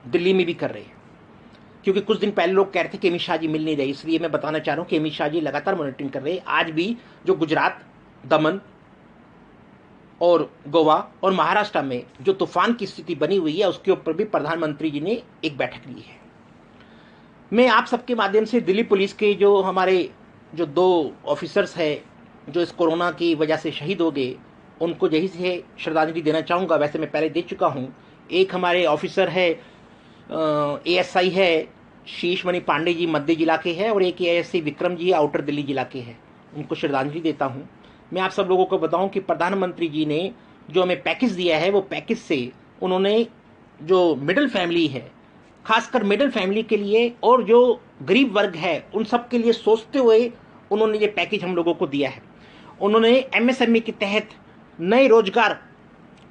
दिल्ली में भी कर रहे हैं। क्योंकि कुछ दिन पहले लोग कह रहे थे कि अमित शाह जी मिल नहीं रहे, इसलिए मैं बताना चाह रहा हूं कि अमित शाह जी लगातार मॉनिटरिंग कर रहे हैं। आज भी जो गुजरात, दमन और गोवा और महाराष्ट्र में जो तूफान की स्थिति बनी हुई है, उसके ऊपर भी प्रधानमंत्री जी ने एक बैठक ली है। मैं आप सबके माध्यम से दिल्ली पुलिस के जो हमारे जो 2 ऑफिसर्स हैं जो इस कोरोना की वजह से शहीद हो गए, उनको यही से श्रद्धांजलि देना चाहूँगा। वैसे मैं पहले दे चुका हूँ। एक हमारे ऑफिसर है ASI है शीश मणि पांडे जी, मध्य जिला के हैं, और एक ASI विक्रम जी आउटर दिल्ली जिला के हैं। उनको श्रद्धांजलि देता हूँ। मैं आप सब लोगों को बताऊं कि प्रधानमंत्री जी ने जो हमें पैकेज दिया है, वो पैकेज से उन्होंने जो मिडिल फैमिली है, खासकर मिडिल फैमिली के लिए और जो गरीब वर्ग है, उन सब के लिए सोचते हुए उन्होंने ये पैकेज हम लोगों को दिया है। उन्होंने MSME के तहत नए रोजगार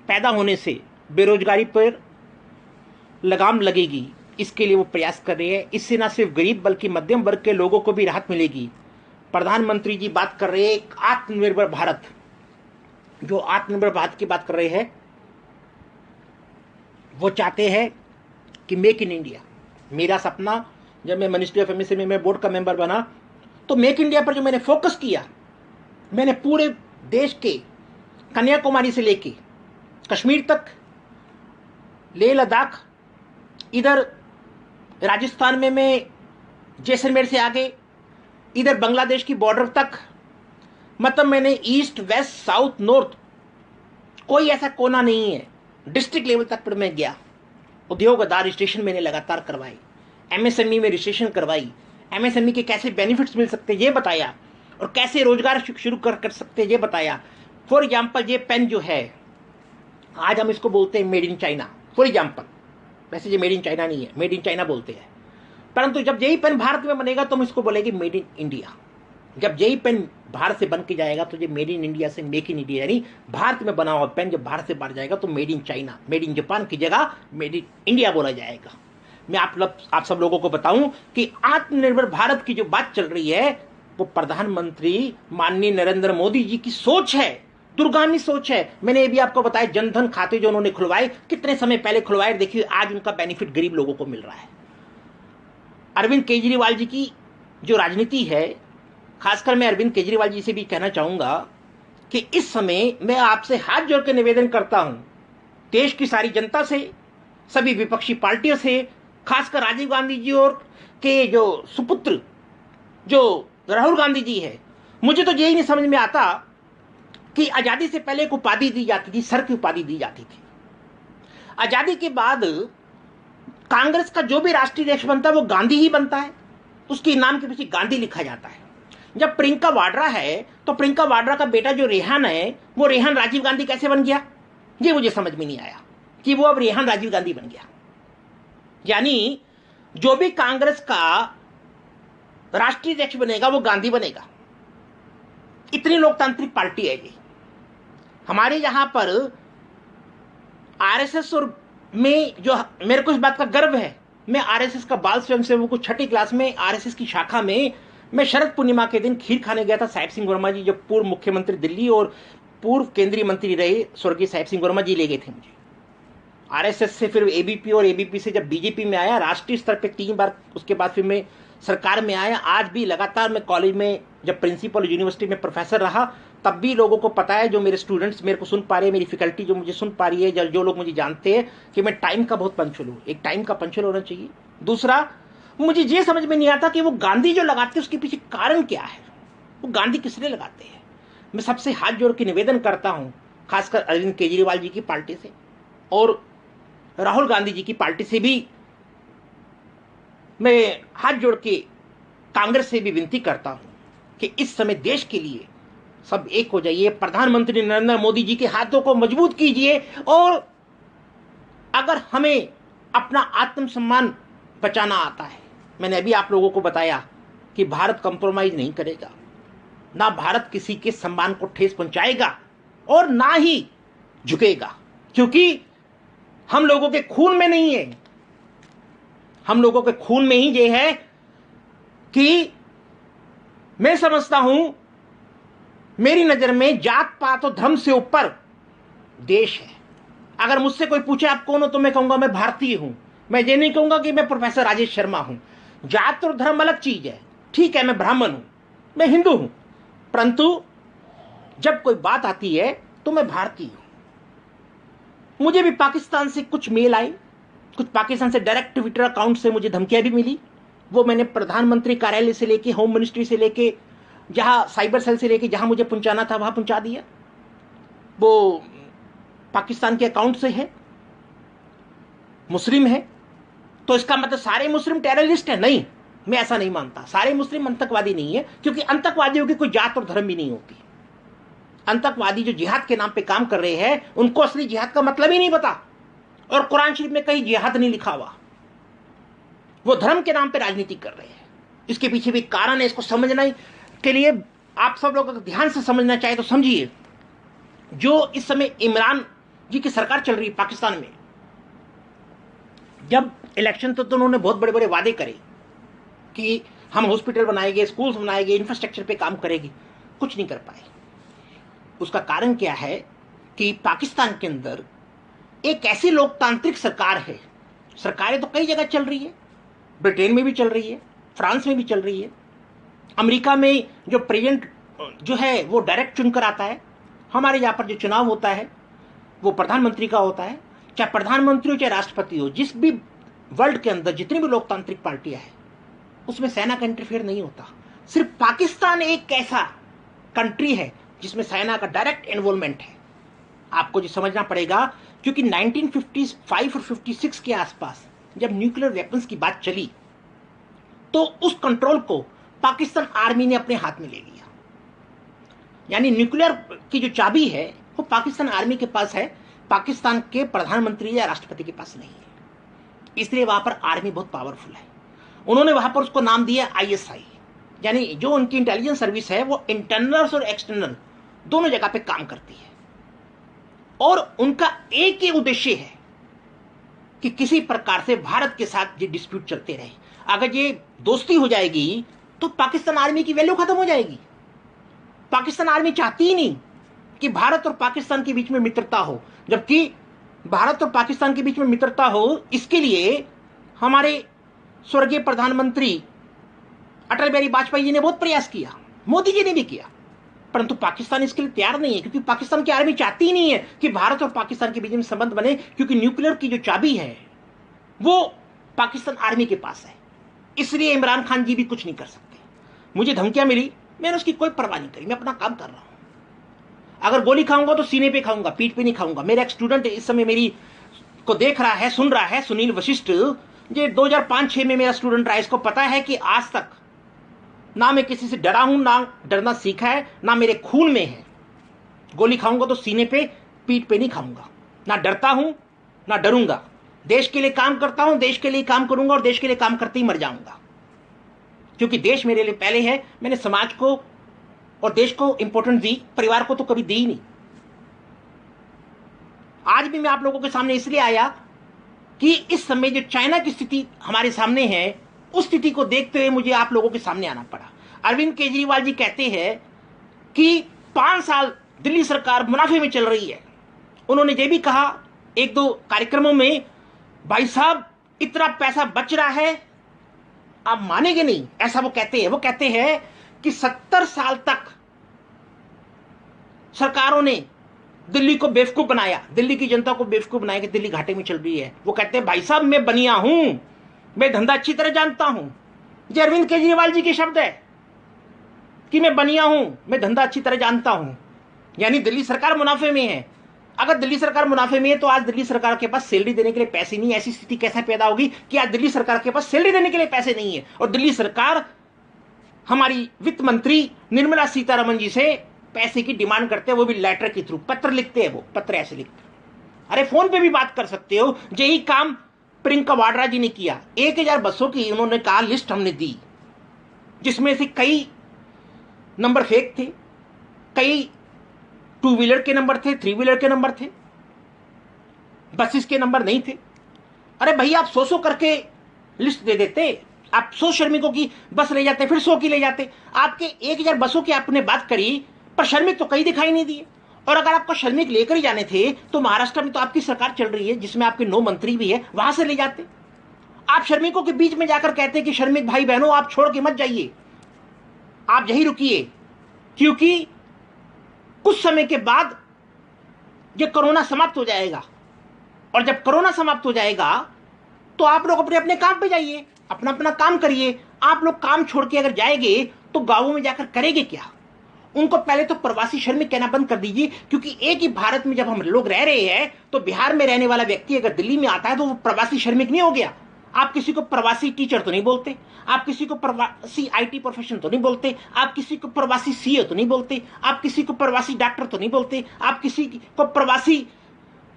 पैदा होने से बेरोजगारी पर लगाम लगेगी, इसके लिए वो प्रयास कर रहे हैं। इससे न सिर्फ गरीब बल्कि मध्यम वर्ग के लोगों को भी राहत मिलेगी। प्रधानमंत्री जी बात कर रहे हैं आत्मनिर्भर भारत, जो आत्मनिर्भर भारत की बात कर रहे हैं, वो चाहते हैं कि मेक इन इंडिया। मेरा सपना, जब मैं मिनिस्ट्री ऑफ MSME में बोर्ड का मेंबर बना, तो मेक इंडिया पर जो मैंने फोकस किया, मैंने पूरे देश के कन्याकुमारी से लेके कश्मीर तक, लेह लद्दाख, इधर राजस्थान में मैं जैसलमेर से आगे, इधर बांग्लादेश की बॉर्डर तक, मतलब मैंने ईस्ट, वेस्ट, साउथ, नॉर्थ, कोई ऐसा कोना नहीं है, डिस्ट्रिक्ट लेवल तक पर मैं गया। उद्योग आधार रजिस्ट्रेशन मैंने लगातार करवाई, MSME में रजिस्ट्रेशन करवाई, MSME के कैसे बेनिफिट्स मिल सकते ये बताया, और कैसे रोजगार शुरू कर सकते ये बताया। फॉर एग्जाम्पल, ये पेन जो है, आज हम इसको बोलते हैं made in China, for example. वैसे ये मेड इन चाइना नहीं है, मेड इन चाइना बोलते हैं, परंतु जब यही पेन भारत में बनेगा तो हम इसको बोलेंगे मेड इन इंडिया। जब यही पेन भारत से बन के जाएगा तो ये मेड इन इंडिया से मेक इन इंडिया, यानी भारत में बना हुआ पेन जब भारत से बाहर जाएगा तो made in China, made in Japan की जगह मेड इन इंडिया बोला जाएगा। मैं आप सब लोगों को बताऊं कि आत्मनिर्भर भारत की जो बात चल रही है, वो प्रधानमंत्री माननीय नरेंद्र मोदी जी की सोच है, दूरगामी सोच है। मैंने ये भी आपको बताया, जनधन खाते जो उन्होंने खुलवाए, कितने समय पहले खुलवाए, देखिए आज उनका बेनिफिट गरीब लोगों को मिल रहा है। अरविंद केजरीवाल जी की जो राजनीति है, खासकर मैं अरविंद केजरीवाल जी से भी कहना चाहूंगा कि इस समय मैं आपसे हाथ जोड़ के निवेदन करता हूं, देश की सारी जनता से, सभी विपक्षी पार्टियों से, खासकर राजीव गांधी जी और के जो सुपुत्र जो राहुल गांधी जी है, मुझे तो यही नहीं समझ में आता कि आजादी से पहले एक उपाधि दी जाती थी, सर की उपाधि दी जाती थी। आजादी के बाद कांग्रेस का जो भी राष्ट्रीय अध्यक्ष बनता है वो गांधी ही बनता है, उसके नाम के पीछे गांधी लिखा जाता है। जब प्रियंका वाड्रा है तो प्रियंका वाड्रा का बेटा जो रेहान है, वो रेहान राजीव गांधी कैसे बन गया, ये मुझे समझ में नहीं आया कि वो अब रेहान राजीव गांधी बन गया। यानी जो भी कांग्रेस का राष्ट्रीय अध्यक्ष बनेगा वो गांधी बनेगा। इतनी लोकतांत्रिक पार्टी है ये। हमारे यहां पर आरएसएस और में जो मेरे को इस बात का गर्व है, मैं आरएसएस का बाल स्वयंसेवक को 6ठी क्लास में आरएसएस की शाखा में मैं शरद पूर्णिमा के दिन खीर खाने गया था। साहिब सिंह वर्मा जी जो पूर्व मुख्यमंत्री दिल्ली और पूर्व केंद्रीय मंत्री रहे, स्वर्गीय साहिब सिंह वर्मा जी ले गए थे मुझे। आरएसएस से फिर एबीपी और एबीपी से जब बीजेपी में आया, राष्ट्रीय स्तर पे 3 बार, उसके बाद फिर मैं सरकार में आया। आज भी लगातार मैं कॉलेज में जब प्रिंसिपल, यूनिवर्सिटी में प्रोफेसर रहा, तब भी लोगों को पता है, जो मेरे स्टूडेंट्स मेरे को सुन पा रहे हैं, मेरी फैकल्टी जो मुझे सुन पा रही है, जो लोग मुझे जानते हैं कि मैं टाइम का बहुत पंचुअल हूँ। एक टाइम का पंचुअल होना चाहिए। दूसरा, मुझे ये समझ में नहीं आता कि वो गांधी जो लगाते हैं उसके पीछे कारण क्या है, वो गांधी किस लिए लगाते हैं। मैं सबसे हाथ जोड़ के निवेदन करता हूं, खासकर अरविंद केजरीवाल जी की पार्टी से और राहुल गांधी जी की पार्टी से भी मैं हाथ जोड़ के कांग्रेस से भी विनती करता हूं कि इस समय देश के लिए सब एक हो जाइए। प्रधानमंत्री नरेंद्र मोदी जी के हाथों को मजबूत कीजिए और अगर हमें अपना आत्मसम्मान बचाना आता है, मैंने अभी आप लोगों को बताया कि भारत कंप्रोमाइज नहीं करेगा, ना भारत किसी के सम्मान को ठेस पहुंचाएगा और ना ही झुकेगा, क्योंकि हम लोगों के खून में नहीं है। हम लोगों के खून में ही ये है कि मैं समझता हूं, मेरी नजर में जात पात और धर्म से ऊपर देश है। अगर मुझसे कोई पूछे आप कौन हो, तो मैं कहूंगा मैं भारतीय हूं। मैं ये नहीं कहूंगा कि मैं प्रोफेसर राजेश शर्मा हूं। जात और धर्म अलग चीज है। ठीक है, मैं ब्राह्मण हूं, मैं हिंदू हूं, परंतु जब कोई बात आती है तो मैं भारतीय हूं। मुझे भी पाकिस्तान से कुछ मेल आए, कुछ पाकिस्तान से डायरेक्ट ट्विटर अकाउंट से मुझे धमकियां भी मिली। वो मैंने प्रधानमंत्री कार्यालय से लेके, होम मिनिस्ट्री से लेके, जहां साइबर सेल से लेके जहां मुझे पहुंचाना था वहां पहुंचा दिया। वो पाकिस्तान के अकाउंट से है, मुस्लिम है, तो इसका मतलब सारे मुस्लिम टेररिस्ट है? नहीं, मैं ऐसा नहीं मानता। सारे मुस्लिम आतंकवादी नहीं है, क्योंकि आतंकवादियों की कोई जात और धर्म भी नहीं होती। आतंकवादी जो जिहाद के नाम पे काम कर रहे हैं, उनको असली जिहाद का मतलब ही नहीं पता, और कुरान शरीफ में कहीं जिहाद नहीं लिखा हुआ। वो धर्म के नाम पे राजनीति कर रहे हैं। इसके पीछे भी कारण है। इसको समझने के लिए आप सब लोग अगर ध्यान से समझना चाहे तो समझिए। जो इस समय इमरान जी की सरकार चल रही है पाकिस्तान में, जब इलेक्शन तो उन्होंने बहुत बड़े बड़े वादे करे कि हम हॉस्पिटल बनाएंगे, स्कूल्स बनाएंगे, इंफ्रास्ट्रक्चर पे काम करेंगे, कुछ नहीं कर पाए। उसका कारण क्या है कि पाकिस्तान के अंदर एक ऐसी लोकतांत्रिक सरकार है, सरकारें तो कई जगह चल रही है, ब्रिटेन में भी चल रही है, फ्रांस में भी चल रही है, अमेरिका में जो प्रेसिडेंट जो है वो डायरेक्ट चुनकर आता है। हमारे यहाँ पर जो चुनाव होता है वो प्रधानमंत्री का होता है। चाहे प्रधानमंत्री हो चाहे राष्ट्रपति हो, जिस भी वर्ल्ड के अंदर जितनी भी लोकतांत्रिक पार्टियां हैं उसमें सेना का इंटरफेयर नहीं होता। सिर्फ पाकिस्तान एक ऐसा कंट्री है जिसमें सेना का डायरेक्ट इन्वॉल्वमेंट है। आपको जो समझना पड़ेगा, क्योंकि 1955 और 56 के आसपास जब न्यूक्लियर वेपन्स की बात चली तो उस कंट्रोल को पाकिस्तान आर्मी ने अपने हाथ में ले लिया। यानी न्यूक्लियर की जो चाबी है वो पाकिस्तान आर्मी के पास है, पाकिस्तान के प्रधानमंत्री या राष्ट्रपति के पास नहीं है। इसलिए वहां पर आर्मी बहुत पावरफुल है। उन्होंने वहां पर उसको नाम दिया आईएसआई, यानी जो उनकी इंटेलिजेंस सर्विस है वो इंटरनल और एक्सटर्नल दोनों जगह पे काम करती है, और उनका एक ही उद्देश्य है कि किसी प्रकार से भारत के साथ ये डिस्प्यूट चलते रहे। अगर ये दोस्ती हो जाएगी तो पाकिस्तान आर्मी की वैल्यू खत्म हो जाएगी। पाकिस्तान आर्मी चाहती ही नहीं कि भारत और पाकिस्तान के बीच में मित्रता हो, जबकि भारत और पाकिस्तान के बीच में मित्रता हो इसके लिए हमारे स्वर्गीय प्रधानमंत्री अटल बिहारी वाजपेयी जी ने बहुत प्रयास किया, मोदी जी ने भी किया, परंतु पाकिस्तान इसके लिए तैयार नहीं है, क्योंकि पाकिस्तान की आर्मी चाहती ही नहीं है कि भारत और पाकिस्तान के बीच में संबंध बने, क्योंकि न्यूक्लियर की जो चाबी है वो पाकिस्तान आर्मी के पास है। इसलिए इमरान खान जी भी कुछ नहीं कर सकते। मुझे धमकियां मिली, मैंने उसकी कोई परवाह नहीं करी, मैं अपना काम कर रहा हूं। अगर गोली खाऊंगा तो सीने पे खाऊंगा, पीठ पे नहीं खाऊंगा। मेरा एक स्टूडेंट इस समय मेरी को देख रहा है, सुन रहा है, सुनील वशिष्ठ, जो 2005-6 में मेरा स्टूडेंट रहा, इसको पता है कि आज तक ना मैं किसी से डरा हूं, ना डरना सीखा है, ना मेरे खून में है। गोली खाऊंगा तो सीने पे, पीठ पे नहीं खाऊंगा। ना डरता हूं, ना डरूंगा। देश के लिए काम करता हूं, देश के लिए काम करूंगा और देश के लिए काम करते ही मर जाऊंगा, क्योंकि देश मेरे लिए पहले है। मैंने समाज को और देश को इंपॉर्टेंस दी, परिवार को तो कभी दी ही नहीं। आज भी मैं आप लोगों के सामने इसलिए आया कि इस समय जो चाइना की स्थिति हमारे सामने है, उस स्थिति को देखते हुए मुझे आप लोगों के सामने आना पड़ा। अरविंद केजरीवाल जी कहते हैं कि 5 साल दिल्ली सरकार मुनाफे में चल रही है। उन्होंने ये भी कहा एक दो कार्यक्रमों में, भाई साहब इतना पैसा बच रहा है, आप मानेंगे नहीं, ऐसा वो कहते हैं। वो कहते हैं कि 70 साल तक सरकारों ने दिल्ली को बेवकूफ बनाया, दिल्ली की जनता को बेवकूफ बनाया कि दिल्ली घाटे में चल रही है। वो कहते हैं भाई साहब मैं बनिया हूं, मैं धंधा अच्छी तरह जानता हूं। ये अरविंद केजरीवाल जी के शब्द है कि मैं बनिया हूं, मैं धंधा अच्छी तरह जानता हूं। यानी दिल्ली सरकार मुनाफे में है। अगर दिल्ली सरकार मुनाफे में है तो आज दिल्ली सरकार के पास सैलरी देने के लिए पैसे नहीं है। ऐसी स्थिति कैसे पैदा होगी कि आज दिल्ली सरकार के पास सैलरी देने के लिए पैसे नहीं है, और दिल्ली सरकार हमारी वित्त मंत्री निर्मला सीतारमण जी से पैसे की डिमांड करते हैं, वो भी लेटर के थ्रू, पत्र लिखते हैं। वो पत्र ऐसे लिखते हैं, अरे फोन पे भी बात कर सकते हो। यही काम प्रियंका वाड्रा जी ने किया। 1000 बसों की उन्होंने कहा लिस्ट हमने दी, जिसमें से कई नंबर फेक थे, कई 2 व्हीलर के नंबर थे, 3 व्हीलर के नंबर थे, बसेस के नंबर नहीं थे। अरे भैया आप 100 करके लिस्ट दे देते, आप 100 श्रमिकों की बस ले जाते, फिर 100 की ले जाते। आपके 1000 बसों की आपने बात करी, पर श्रमिक तो कहीं दिखाई नहीं दिए। और अगर आपको श्रमिक लेकर ही जाने थे तो महाराष्ट्र में तो आपकी सरकार चल रही है, जिसमें आपके 9 मंत्री भी है, वहां से ले जाते। आप श्रमिकों के बीच में जाकर कहते कि श्रमिक भाई बहनों आप छोड़ के मत जाइए, आप यही रुकिए, क्योंकि कुछ समय के बाद जब कोरोना समाप्त हो जाएगा, और जब कोरोना समाप्त हो जाएगा तो आप लोग अपने अपने काम पे जाइए, अपना अपना काम करिए। आप लोग काम छोड़ के अगर जाएंगे तो गांवों में जाकर करेंगे क्या? उनको पहले तो प्रवासी श्रमिक कहना बंद कर दीजिए, क्योंकि एक ही भारत में जब हम लोग रह रहे हैं तो बिहार में रहने वाला व्यक्ति अगर दिल्ली में आता है तो वो प्रवासी श्रमिक नहीं हो गया। आप किसी को प्रवासी टीचर तो नहीं बोलते, आप किसी को प्रवासी आईटी प्रोफेशन तो नहीं बोलते, आप किसी को प्रवासी सीए तो नहीं बोलते, आप किसी को प्रवासी डॉक्टर तो नहीं बोलते, आप किसी को प्रवासी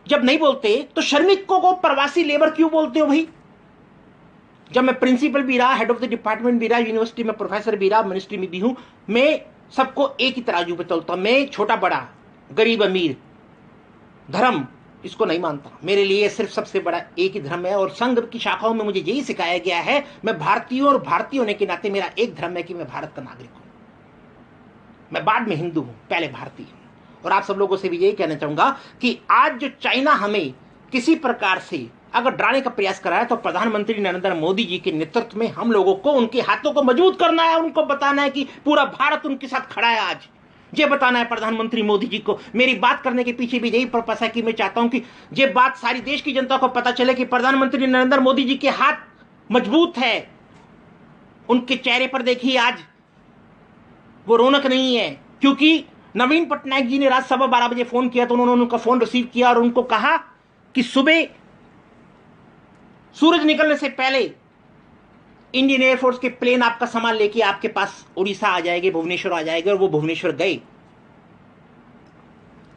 जब नहीं बोलते तो श्रमिकों को प्रवासी लेबर क्यों बोलते हो भाई? जब मैं प्रिंसिपल भी रहा, हेड ऑफ द डिपार्टमेंट भी रहा, यूनिवर्सिटी में प्रोफेसर भी रहा, मिनिस्ट्री में भी हूं, मैं सबको एक ही तराजू पे तोलता हूं। मैं छोटा बड़ा, गरीब अमीर, धर्म इसको नहीं मानता। मेरे लिए सिर्फ सबसे बड़ा एक ही धर्म है, और संघ की शाखाओं में मुझे यही सिखाया गया है। मैं भारतीय हूं और भारतीय होने के नाते मेरा एक धर्म है कि मैं भारत का नागरिक हूं। मैं बाद में हिंदू हूं, पहले भारतीय हूं। और आप सब लोगों से भी यही कहना चाहूंगा कि आज जो चाइना हमें किसी प्रकार से अगर डराने का प्रयास कर रहा है, तो प्रधानमंत्री नरेंद्र मोदी जी के नेतृत्व में हम लोगों को उनके हाथों को मजबूत करना है। उनको बताना है कि पूरा भारत उनके साथ खड़ा है। आज ये बताना है प्रधानमंत्री मोदी जी को। मेरी बात करने के पीछे भी यही पर्पस है कि मैं चाहता हूं कि ये बात सारी देश की जनता को पता चले कि प्रधानमंत्री नरेंद्र मोदी जी के हाथ मजबूत है। उनके चेहरे पर देखिए आज वो रौनक नहीं है, क्योंकि नवीन पटनायक जी ने रात 12:15 बजे फोन किया तो उन्होंने उनका फोन रिसीव किया और उनको कहा कि सुबह सूरज निकलने से पहले इंडियन एयरफोर्स के प्लेन आपका सामान लेके आपके पास उड़ीसा आ जाएंगे, भुवनेश्वर आ जाएंगे। और वो भुवनेश्वर गए।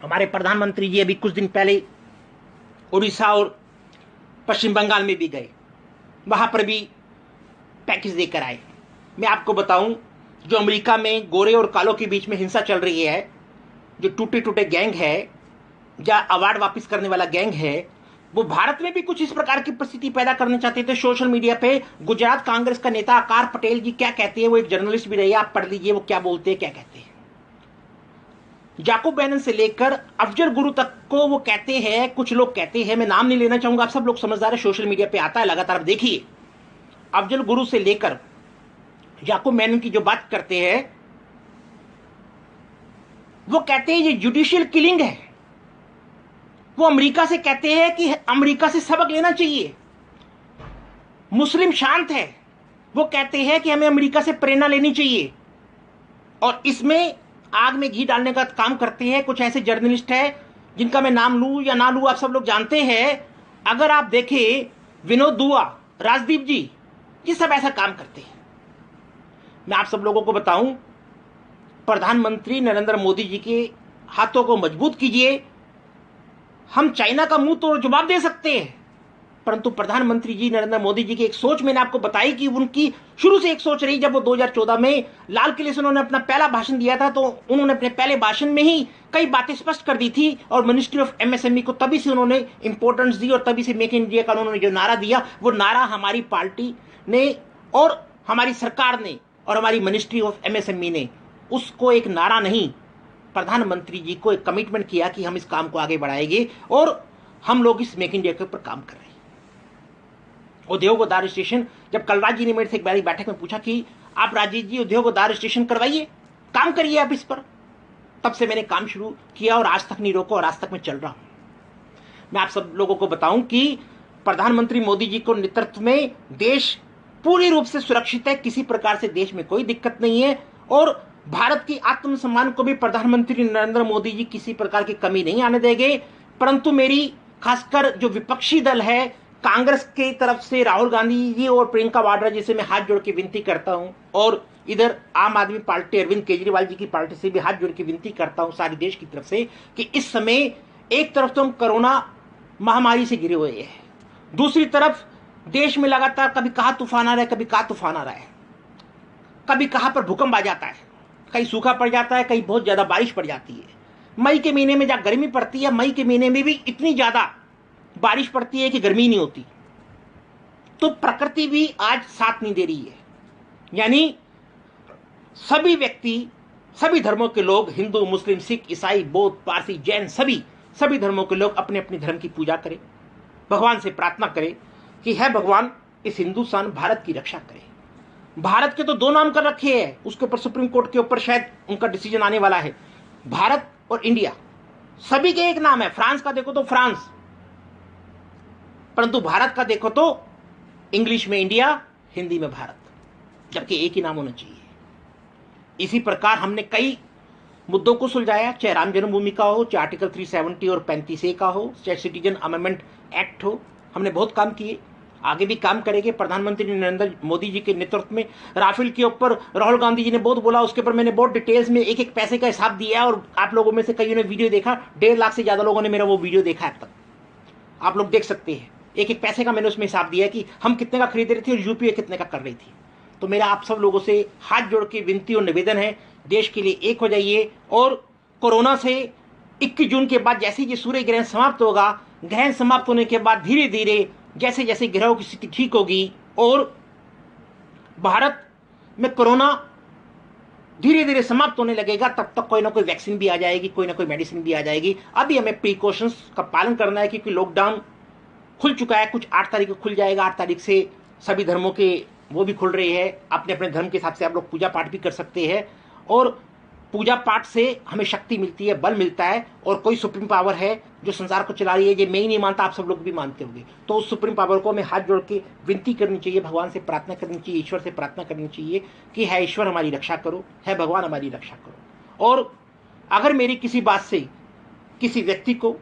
हमारे प्रधानमंत्री जी अभी कुछ दिन पहले उड़ीसा और पश्चिम बंगाल में भी गए, वहां पर भी पैकेज देकर आए। मैं आपको बताऊं, जो अमेरिका में गोरे और कालों के बीच में हिंसा चल रही है, जो टूटे टूटे गैंग है, या अवार्ड वापस करने वाला गैंग है, वो भारत में भी कुछ इस प्रकार की परिस्थिति पैदा करना चाहते थे। सोशल मीडिया पे गुजरात कांग्रेस का नेता आकार पटेल जी क्या कहते हैं, वो एक जर्नलिस्ट भी रहे, आप पढ़ लीजिए वो क्या बोलते हैं, क्या कहते हैं। जाकोब बैनन से लेकर अफजल गुरु तक को वो कहते हैं, कुछ लोग कहते हैं, मैं नाम नहीं लेना चाहूंगा, आप सब लोग समझदार है, सोशल मीडिया पे आता है लगातार, आप देखिए। अफजल गुरु से लेकर याकूब मेनन की जो बात करते हैं, वो कहते हैं ये जुडिशियल किलिंग है। वो अमेरिका से कहते हैं कि अमेरिका से सबक लेना चाहिए। मुस्लिम शांत है, वो कहते हैं कि हमें अमेरिका से प्रेरणा लेनी चाहिए। और इसमें आग में घी डालने का काम करते हैं कुछ ऐसे जर्नलिस्ट हैं जिनका मैं नाम लूं या ना लूं, आप सब लोग जानते हैं। अगर आप देखें, विनोद दुआ, राजदीप जी, ये सब ऐसा काम करते हैं। मैं आप सब लोगों को बताऊं, प्रधानमंत्री नरेंद्र मोदी जी के हाथों को मजबूत कीजिए। हम चाइना का मुंह तोड़ जवाब दे सकते हैं, परंतु प्रधानमंत्री जी नरेंद्र मोदी जी की एक सोच मैंने आपको बताई कि उनकी शुरू से एक सोच रही। जब वो 2014 में लाल किले से उन्होंने अपना पहला भाषण दिया था, तो उन्होंने अपने पहले भाषण में ही कई बातें स्पष्ट कर दी थी और मिनिस्ट्री ऑफ एमएसएमई को तभी से उन्होंने इंपॉर्टेंस दी और तभी से मेक इन इंडिया का उन्होंने जो नारा दिया, वो नारा हमारी पार्टी ने और हमारी सरकार ने और हमारी मिनिस्ट्री ऑफ एमएसएमई ने उसको एक नारा नहीं, प्रधानमंत्री जी को एक कमिटमेंट किया कि हम इस काम को आगे बढ़ाएंगे और हम लोग इस मेक इन इंडिया के ऊपर काम कर रहे हैं। उद्योगदार रजिस्ट्रेशन, जब कलराज जी ने मेरे से एक बारी बैठक में पूछा कि आप राजीव जी उद्योगदार रजिस्ट्रेशन करवाइए, काम करिए आप इस पर, तब से मैंने काम शुरू किया और आज तक नहीं रोका और आज तक मैं चल रहा हूं। मैं आप सब लोगों को बताऊं कि प्रधानमंत्री मोदी जी को नेतृत्व में देश पूरी रूप से सुरक्षित है, किसी प्रकार से देश में कोई दिक्कत नहीं है और भारत की आत्मसम्मान को भी प्रधानमंत्री नरेंद्र मोदी जी किसी प्रकार की कमी नहीं आने देंगे। परंतु मेरी खासकर जो विपक्षी दल है, कांग्रेस की तरफ से राहुल गांधी जी और प्रियंका वाड्रा जी से मैं हाथ जोड़ के विनती करता हूं और इधर आम आदमी पार्टी अरविंद केजरीवाल जी की पार्टी से भी हाथ जोड़ के विनती करता हूं सारे देश की तरफ से कि इस समय एक तरफ तो हम कोरोना महामारी से घिरे हुए हैं, दूसरी तरफ देश में लगातार कभी कहां तूफान आ रहा है, कभी कहां तूफान आ रहा है, कभी कहां पर भूकंप आ जाता है, कहीं सूखा पड़ जाता है, कहीं बहुत ज्यादा बारिश पड़ जाती है। मई के महीने में जहां गर्मी पड़ती है, मई के महीने में भी इतनी ज्यादा बारिश पड़ती है कि गर्मी नहीं होती। तो प्रकृति भी आज साथ नहीं दे रही है। यानी सभी व्यक्ति, सभी धर्मों के लोग, हिंदू, मुस्लिम, सिख, ईसाई, बौद्ध, पारसी, जैन, सभी धर्मों के लोग अपने अपने धर्म की पूजा करें, भगवान से प्रार्थना करें कि है भगवान इस हिंदुस्तान भारत की रक्षा करें। भारत के तो दो नाम कर रखे हैं, उसके ऊपर सुप्रीम कोर्ट के ऊपर शायद उनका डिसीजन आने वाला है। भारत और इंडिया सभी के एक नाम है। फ्रांस का देखो तो फ्रांस, परंतु भारत का देखो तो इंग्लिश में इंडिया, हिंदी में भारत, जबकि एक ही नाम होना चाहिए। इसी प्रकार हमने कई मुद्दों को सुलझाया, चाहे राम जन्मभूमि का हो, चाहे आर्टिकल 370 और 35A का हो, चाहे सिटीजन अमेंडमेंट एक्ट हो, हमने बहुत काम किए, आगे भी काम करेंगे। प्रधानमंत्री नरेंद्र मोदी जी के नेतृत्व में राफेल के ऊपर राहुल गांधी जी ने बहुत बोला, उसके ऊपर मैंने बहुत डिटेल्स में एक एक पैसे का हिसाब दिया और आप लोगों में से कईयों ने वीडियो देखा, 1.5 लाख से ज्यादा लोगों ने मेरा वो वीडियो देखा अब तक, आप लोग देख सकते हैं। एक एक पैसे का मैंने उसमें हिसाब दिया कि हम कितने का खरीद रहे थे और यूपीए कितने का कर रही थी। तो मेरा आप सब लोगों से हाथ जोड़ के विनती और निवेदन है, देश के लिए एक हो जाइए और कोरोना से 21 जून के बाद जैसे ये सूर्य ग्रहण समाप्त होगा, ग्रहण समाप्त होने के बाद धीरे धीरे जैसे जैसे ग्रहों की स्थिति ठीक होगी और भारत में कोरोना धीरे धीरे समाप्त होने लगेगा, तब तक कोई ना कोई वैक्सीन भी आ जाएगी, कोई ना कोई मेडिसिन भी आ जाएगी। अभी हमें प्रिकॉशंस का पालन करना है क्योंकि लॉकडाउन खुल चुका है, कुछ 8 तारीख को खुल जाएगा। 8 तारीख से सभी धर्मों के वो भी खुल रहे हैं, अपने अपने धर्म के हिसाब से आप लोग पूजा पाठ भी कर सकते हैं और पूजा पाठ से हमें शक्ति मिलती है, बल मिलता है और कोई सुप्रीम पावर है जो संसार को चला रही है। ये मैं ही नहीं मानता, आप सब लोग भी मानते होंगे। तो उस सुप्रीम पावर को हमें हाथ जोड़ के विनती करनी चाहिए, भगवान से प्रार्थना करनी चाहिए, ईश्वर से प्रार्थना करनी चाहिए कि है ईश्वर हमारी रक्षा करो, है भगवान हमारी रक्षा करो। और अगर मेरी किसी बात से किसी व्यक्ति को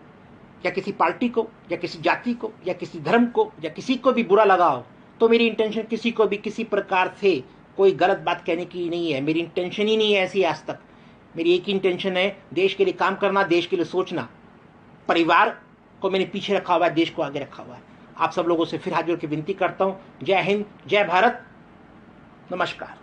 या किसी पार्टी को या किसी जाति को या किसी धर्म को या किसी को भी बुरा लगा हो, तो मेरी इंटेंशन किसी को भी किसी प्रकार से कोई गलत बात कहने की नहीं है। मेरी इंटेंशन ही नहीं है ऐसी आज तक। मेरी एक ही इंटेंशन है, देश के लिए काम करना, देश के लिए सोचना। परिवार को मैंने पीछे रखा हुआ है, देश को आगे रखा हुआ है। आप सब लोगों से फिर हाथ जोड़ के विनती करता हूं, जय हिंद, जय भारत, नमस्कार।